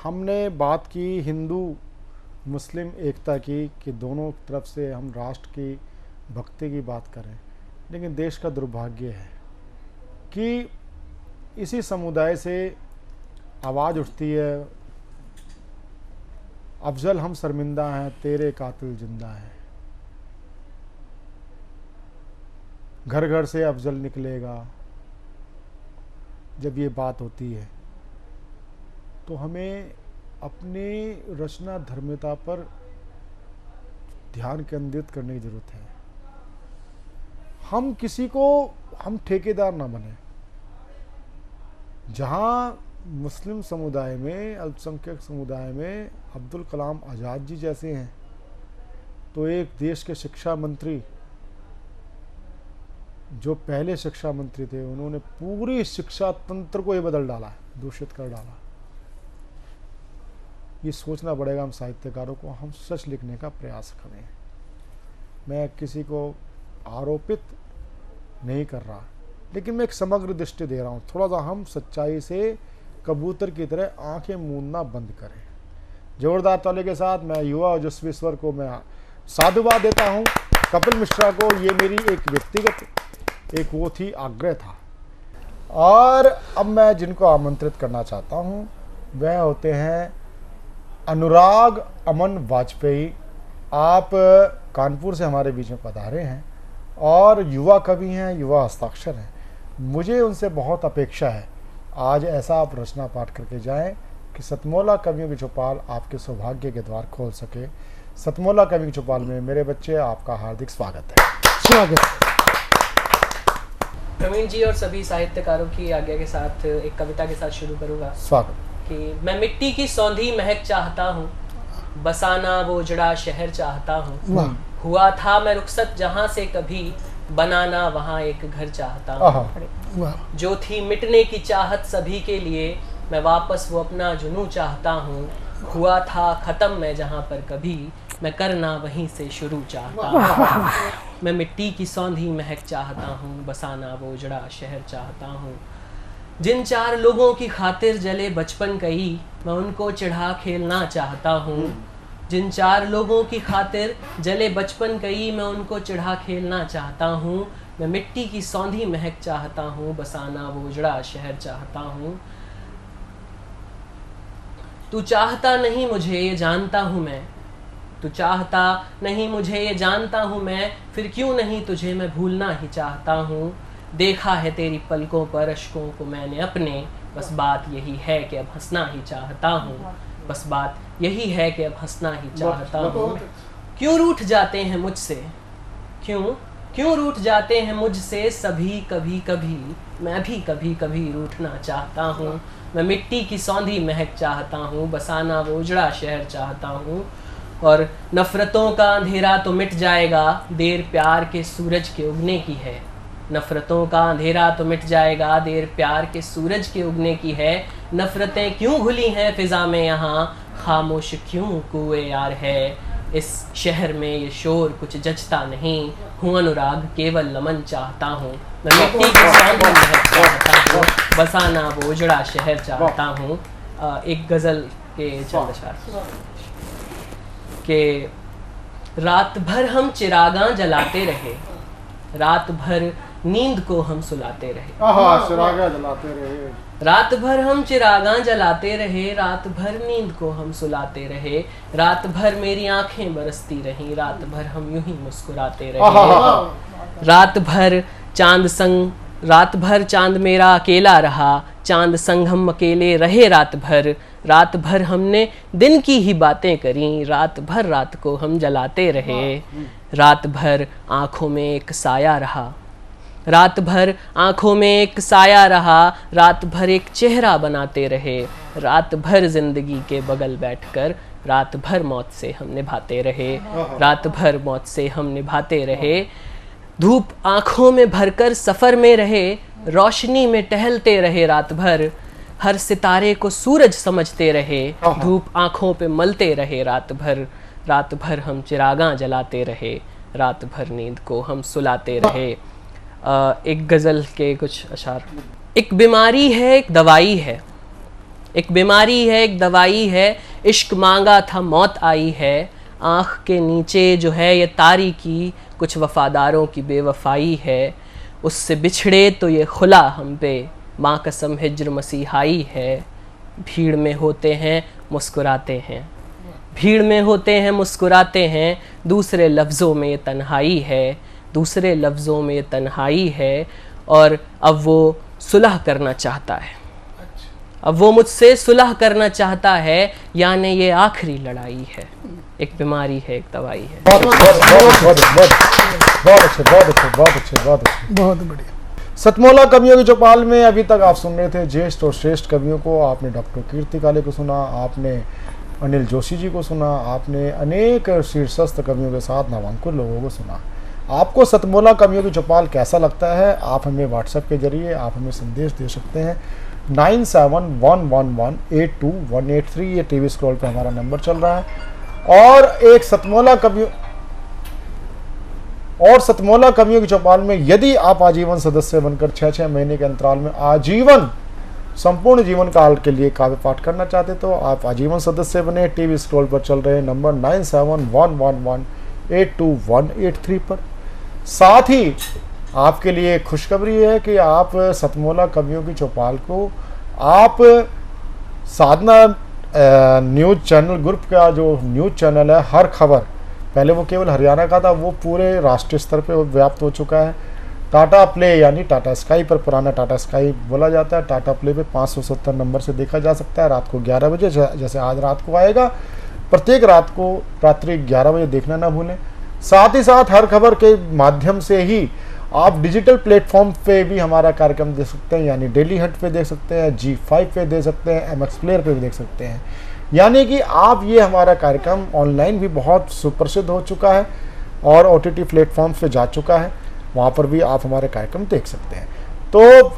हमने बात की हिंदू मुस्लिम एकता की, कि दोनों तरफ से हम राष्ट्र की भक्ति की बात करें, लेकिन देश का दुर्भाग्य है कि इसी समुदाय से आवाज़ उठती है, अफजल हम शर्मिंदा हैं तेरे कातिल जिंदा है, घर घर से अफजल निकलेगा। जब ये बात होती है तो हमें अपनी रचना धर्मिता पर ध्यान केंद्रित करने की ज़रूरत है। हम किसी को, हम ठेकेदार ना बने। जहाँ मुस्लिम समुदाय में, अल्पसंख्यक समुदाय में अब्दुल कलाम आज़ाद जी जैसे हैं, तो एक देश के शिक्षा मंत्री जो पहले शिक्षा मंत्री थे उन्होंने पूरी शिक्षा तंत्र को ही बदल डाला है, दूषित कर डाला। ये सोचना पड़ेगा हम साहित्यकारों को, हम सच लिखने का प्रयास करें। मैं किसी को आरोपित नहीं कर रहा, लेकिन मैं एक समग्र दृष्टि दे रहा हूँ। थोड़ा सा हम सच्चाई से कबूतर की तरह आंखें मूंदना बंद करें। जोरदार ताली के साथ मैं युवा ओजस्वी ईश्वर को मैं साधुवाद देता हूँ। कपिल मिश्रा को ये मेरी एक व्यक्तिगत एक वो थी, आग्रह था। और अब मैं जिनको आमंत्रित करना चाहता हूँ वह होते हैं अनुराग अमन वाजपेयी। आप कानपुर से हमारे बीच में पधारे हैं और युवा कवि हैं, युवा हस्ताक्षर हैं। मुझे उनसे बहुत अपेक्षा है आज ऐसा आप रचना पाठ करके जाएं कि सतमोला कवियों की चौपाल आपके सौभाग्य के द्वार खोल सके। सतमोला कवियों की चौपाल में मेरे बच्चे आपका हार्दिक स्वागत है। स्वागत। प्रवीण जी और सभी साहित्यकारों की आज्ञा के साथ एक कविता के साथ शुरू करूंगा। स्वागत। कि मैं मिट्टी की सौंधी महक चाहता हूँ, बसाना वो उजड़ा शहर चाहता हूँ। हुआ था मैं रुखसत जहाँ से कभी, बनाना वहाँ एक घर चाहता हूँ। जो थी मिटने की चाहत सभी के लिए, मैं वापस वो अपना जुनू चाहता हूँ। हुआ था खत्म मैं जहाँ पर कभी, मैं करना वहीं से शुरू चाहता हूँ। मैं मिट्टी की सौंधी महक चाहता हूँ, बसाना वो उजड़ा शहर चाहता हूँ। जिन चार लोगों की खातिर जले बचपन कई, मैं उनको चिढ़ा खेलना चाहता हूँ। जिन चार लोगों की खातिर जले बचपन कई, मैं उनको चिढ़ा खेलना चाहता हूँ। मैं मिट्टी की सौंधी महक चाहता हूँ, बसाना वो उजड़ा शहर चाहता हूँ। तू चाहता नहीं मुझे ये जानता हूँ मैं, तू चाहता नहीं मुझे ये जानता हूँ मैं, फिर क्यों नहीं तुझे मैं भूलना ही चाहता हूँ। देखा है तेरी पलकों पर अश्कों को मैंने अपने, बस बात यही है कि अब हंसना ही चाहता हूँ। बस बात यही है कि अब हंसना ही चाहता हूँ। क्यों रूठ जाते हैं मुझसे, क्यों रूठ जाते हैं मुझसे सभी कभी कभी, मैं भी कभी कभी रूठना चाहता हूँ। मैं मिट्टी की सौंधी महक चाहता हूँ, बसाना वो उजड़ा शहर चाहता हूँ। और नफरतों का अंधेरा तो मिट जाएगा, देर प्यार के सूरज के उगने की है। नफरतों का अंधेरा तो मिट जाएगा, देर प्यार के सूरज के उगने की है। नफरतें क्यों घुली हैं फिजा में यहाँ, खामोश क्यों कुएं यार है। इस शहर में ये शोर कुछ जचता नहीं, हूँ अनुराग केवल नमन चाहता हूँ। मैं मिट्टी की सौंधी महक चाहता हूँ, बसाना वो उजड़ा शहर चाहता हूँ। एक गजल के चंद अशआर के रात भर हम चिरागां जलाते रहे, रात भर नींद को हम सुलाते रहे। चिरागां जलाते रहे, रात भर हम चिरागां जलाते रहे, रात भर नींद को हम सुलाते रहे। रात भर मेरी आंखें बरसती रहीं, रात भर हम यूं ही मुस्कुराते रहे। रात भर चांद मेरा अकेला रहा, चांद संग हम अकेले रहे रात भर। रात भर हमने दिन की ही बातें करी, रात भर रात को हम जलाते रहे। रात भर आंखों में एक साया रहा, रात भर आंखों में एक साया रहा। रात भर एक चेहरा बनाते रहे, रात भर जिंदगी के बगल बैठकर रात भर मौत से हम निभाते रहे। रात भर मौत से हम निभाते रहे। धूप आंखों में भरकर सफर में रहे, रोशनी में टहलते रहे रात भर। हर सितारे को सूरज समझते रहे, धूप आंखों पे मलते रहे रात भर। रात भर हम चिरागां जलाते रहे, रात भर नींद को हम सुलाते रहे। एक गज़ल के कुछ अशार। एक बीमारी है एक दवाई है, एक बीमारी है एक दवाई है, इश्क मांगा था मौत आई है। आँख के नीचे जो है ये तारीकी, कुछ वफादारों की बेवफाई है। उससे बिछड़े तो ये खुला हम पे, माँ कसम हिज्र मसीहाई है। भीड़ में होते हैं मुस्कुराते हैं, भीड़ में होते हैं मुस्कुराते हैं। दूसरे लफ्ज़ों में ये तन्हाई है, दूसरे लफ्ज़ों में ये तन्हाई है। और अब वो सुलह करना चाहता है, अब वो मुझसे सुलह करना चाहता है, यानी ये आखिरी लड़ाई है। एक बीमारी है एक दवाई है। बहुत बढ़िया। सतमोला कवियों की चौपाल में अभी तक आप सुन रहे थे ज्येष्ठ और श्रेष्ठ कवियों को। आपने डॉक्टर कीर्ति काले को सुना, आपने अनिल जोशी जी को सुना, आपने अनेक शीर्षस्थ कवियों के साथ नामांकुर लोगों को सुना। आपको सतमोला कवियों की चौपाल कैसा लगता है, आप हमें व्हाट्सएप के जरिए आप हमें संदेश दे सकते हैं। 9711182183 ये टीवी स्क्रॉल पे हमारा नंबर चल रहा है। और एक सतमोला कवियों की चौपाल में यदि आप आजीवन सदस्य बनकर 6-6 महीने के अंतराल में आजीवन संपूर्ण जीवन काल के लिए काव्य पाठ करना चाहते तो आप आजीवन सदस्य बने। टीवी स्क्रॉल पर चल रहे नंबर 9711182183 पर। साथ ही आपके लिए खुशखबरी है कि आप सतमोला कवियों की चौपाल को आप साधना न्यूज़ चैनल ग्रुप का जो न्यूज़ चैनल है हर खबर, पहले वो केवल हरियाणा का था, वो पूरे राष्ट्रीय स्तर पे व्याप्त हो चुका है। टाटा प्ले यानी टाटा स्काई पर, पुराना टाटा स्काई बोला जाता है, टाटा प्ले पे 570 नंबर से देखा जा सकता है रात को 11 बजे, जैसे आज रात को आएगा। प्रत्येक रात को रात्रि 11 बजे देखना ना भूलें। साथ ही साथ हर खबर के माध्यम से ही आप डिजिटल प्लेटफॉर्म पे भी हमारा कार्यक्रम देख सकते हैं, यानी डेली हट पे देख सकते हैं, G5 पे देख सकते हैं, MX प्लेयर पे भी देख सकते हैं। यानी कि आप ये हमारा कार्यक्रम ऑनलाइन भी बहुत सुप्रसिद्ध हो चुका है और OTT प्लेटफॉर्म पे जा चुका है, वहाँ पर भी आप हमारे कार्यक्रम देख सकते हैं। तो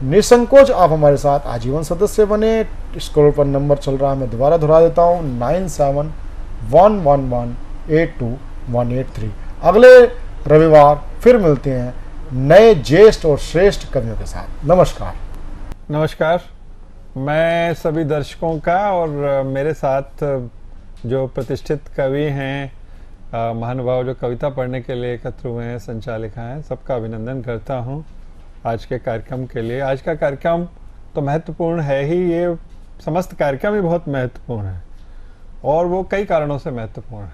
निसंकोच आप हमारे साथ आजीवन सदस्य बने। स्क्रॉल पर नंबर चल रहा है, मैं दोबारा दोहरा देता हूँ 9711182183। अगले रविवार फिर मिलते हैं नए ज्येष्ठ और श्रेष्ठ कवियों के साथ। नमस्कार। नमस्कार, मैं सभी दर्शकों का और मेरे साथ जो प्रतिष्ठित कवि हैं, महानुभाव जो कविता पढ़ने के लिए एकत्र हुए हैं, संचालिका हैं, सबका अभिनंदन करता हूं आज के कार्यक्रम के लिए। आज का कार्यक्रम तो महत्वपूर्ण है ही, ये समस्त कार्यक्रम ही बहुत महत्वपूर्ण है और वो कई कारणों से महत्वपूर्ण है।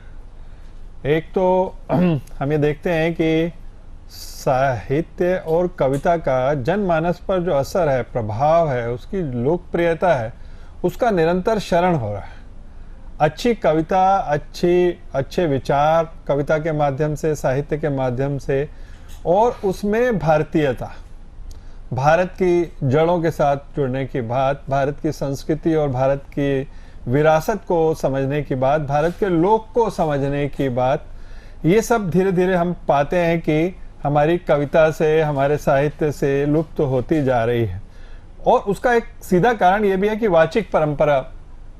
एक तो हम ये देखते हैं कि साहित्य और कविता का जनमानस पर जो असर है, प्रभाव है, उसकी लोकप्रियता है, उसका निरंतर क्षरण हो रहा है। अच्छी कविता, अच्छे विचार कविता के माध्यम से, साहित्य के माध्यम से, और उसमें भारतीयता, भारत की जड़ों के साथ जुड़ने की बात, भारत की संस्कृति और भारत की विरासत को समझने की बात, भारत के लोक को समझने की बात, ये सब धीरे धीरे हम पाते हैं कि हमारी कविता से, हमारे साहित्य से लुप्त होती जा रही है। और उसका एक सीधा कारण ये भी है कि वाचिक परंपरा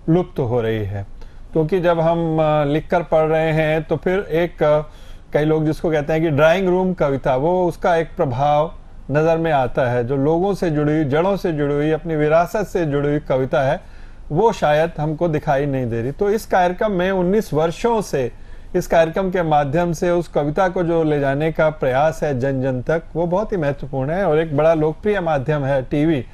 लुप्त हो रही है, क्योंकि जब हम लिखकर पढ़ रहे हैं तो फिर एक कई लोग जिसको कहते हैं कि ड्राइंग रूम कविता, वो उसका एक प्रभाव नज़र में आता है। जो लोगों से जुड़ी हुई, जड़ों से जुड़ी हुई, अपनी विरासत से जुड़ी हुई कविता है, वो शायद हमको दिखाई नहीं दे रही। तो इस कार्यक्रम में 19 वर्षों से इस कार्यक्रम के माध्यम से उस कविता को जो ले जाने का प्रयास है जन जन तक, वो बहुत ही महत्वपूर्ण है। और एक बड़ा लोकप्रिय माध्यम है टीवी,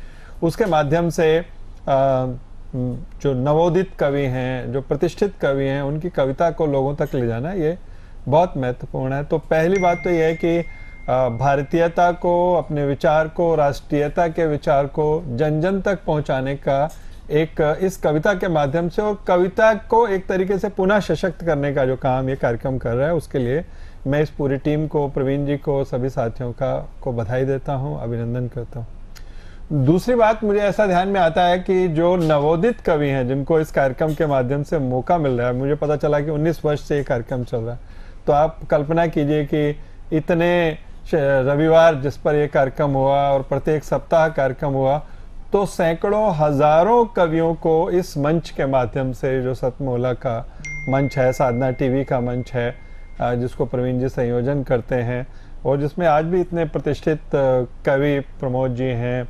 उसके माध्यम से जो नवोदित कवि हैं, जो प्रतिष्ठित कवि हैं, उनकी कविता को लोगों तक ले जाना ये बहुत महत्वपूर्ण है। तो पहली बात तो ये है कि भारतीयता को, अपने विचार को, राष्ट्रीयता के विचार को जन जन तक पहुंचाने का एक इस कविता के माध्यम से, और कविता को एक तरीके से पुनः सशक्त करने का जो काम ये कार्यक्रम कर रहा है, उसके लिए मैं इस पूरी टीम को, प्रवीण जी को, सभी साथियों को बधाई देता हूँ, अभिनंदन करता हूँ। दूसरी बात, मुझे ऐसा ध्यान में आता है कि जो नवोदित कवि हैं जिनको इस कार्यक्रम के माध्यम से मौका मिल रहा है, मुझे पता चला कि 19 वर्ष से ये कार्यक्रम चल रहा है, तो आप कल्पना कीजिए कि इतने रविवार जिस पर यह कार्यक्रम हुआ और प्रत्येक सप्ताह कार्यक्रम हुआ, तो सैकड़ों हजारों कवियों को इस मंच के माध्यम से, जो सतमोला का मंच है, साधना टीवी का मंच है, जिसको प्रवीण जी संयोजन करते हैं, और जिसमें आज भी इतने प्रतिष्ठित कवि प्रमोद जी हैं,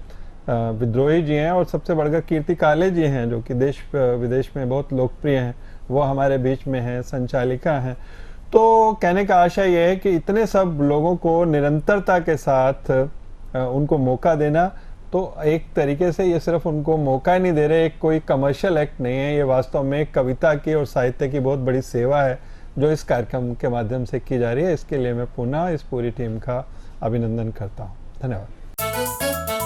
विद्रोही जी हैं, और सबसे बढ़कर कीर्ति काले जी हैं, जो कि देश विदेश में बहुत लोकप्रिय हैं, वो हमारे बीच में हैं, संचालिका हैं। तो कहने का आशय ये है कि इतने सब लोगों को निरंतरता के साथ उनको मौका देना, तो एक तरीके से ये सिर्फ उनको मौका ही नहीं दे रहे, एक कोई कमर्शियल एक्ट नहीं है, ये वास्तव में कविता की और साहित्य की बहुत बड़ी सेवा है जो इस कार्यक्रम के माध्यम से की जा रही है। इसके लिए मैं पुनः इस पूरी टीम का अभिनंदन करता हूँ। धन्यवाद।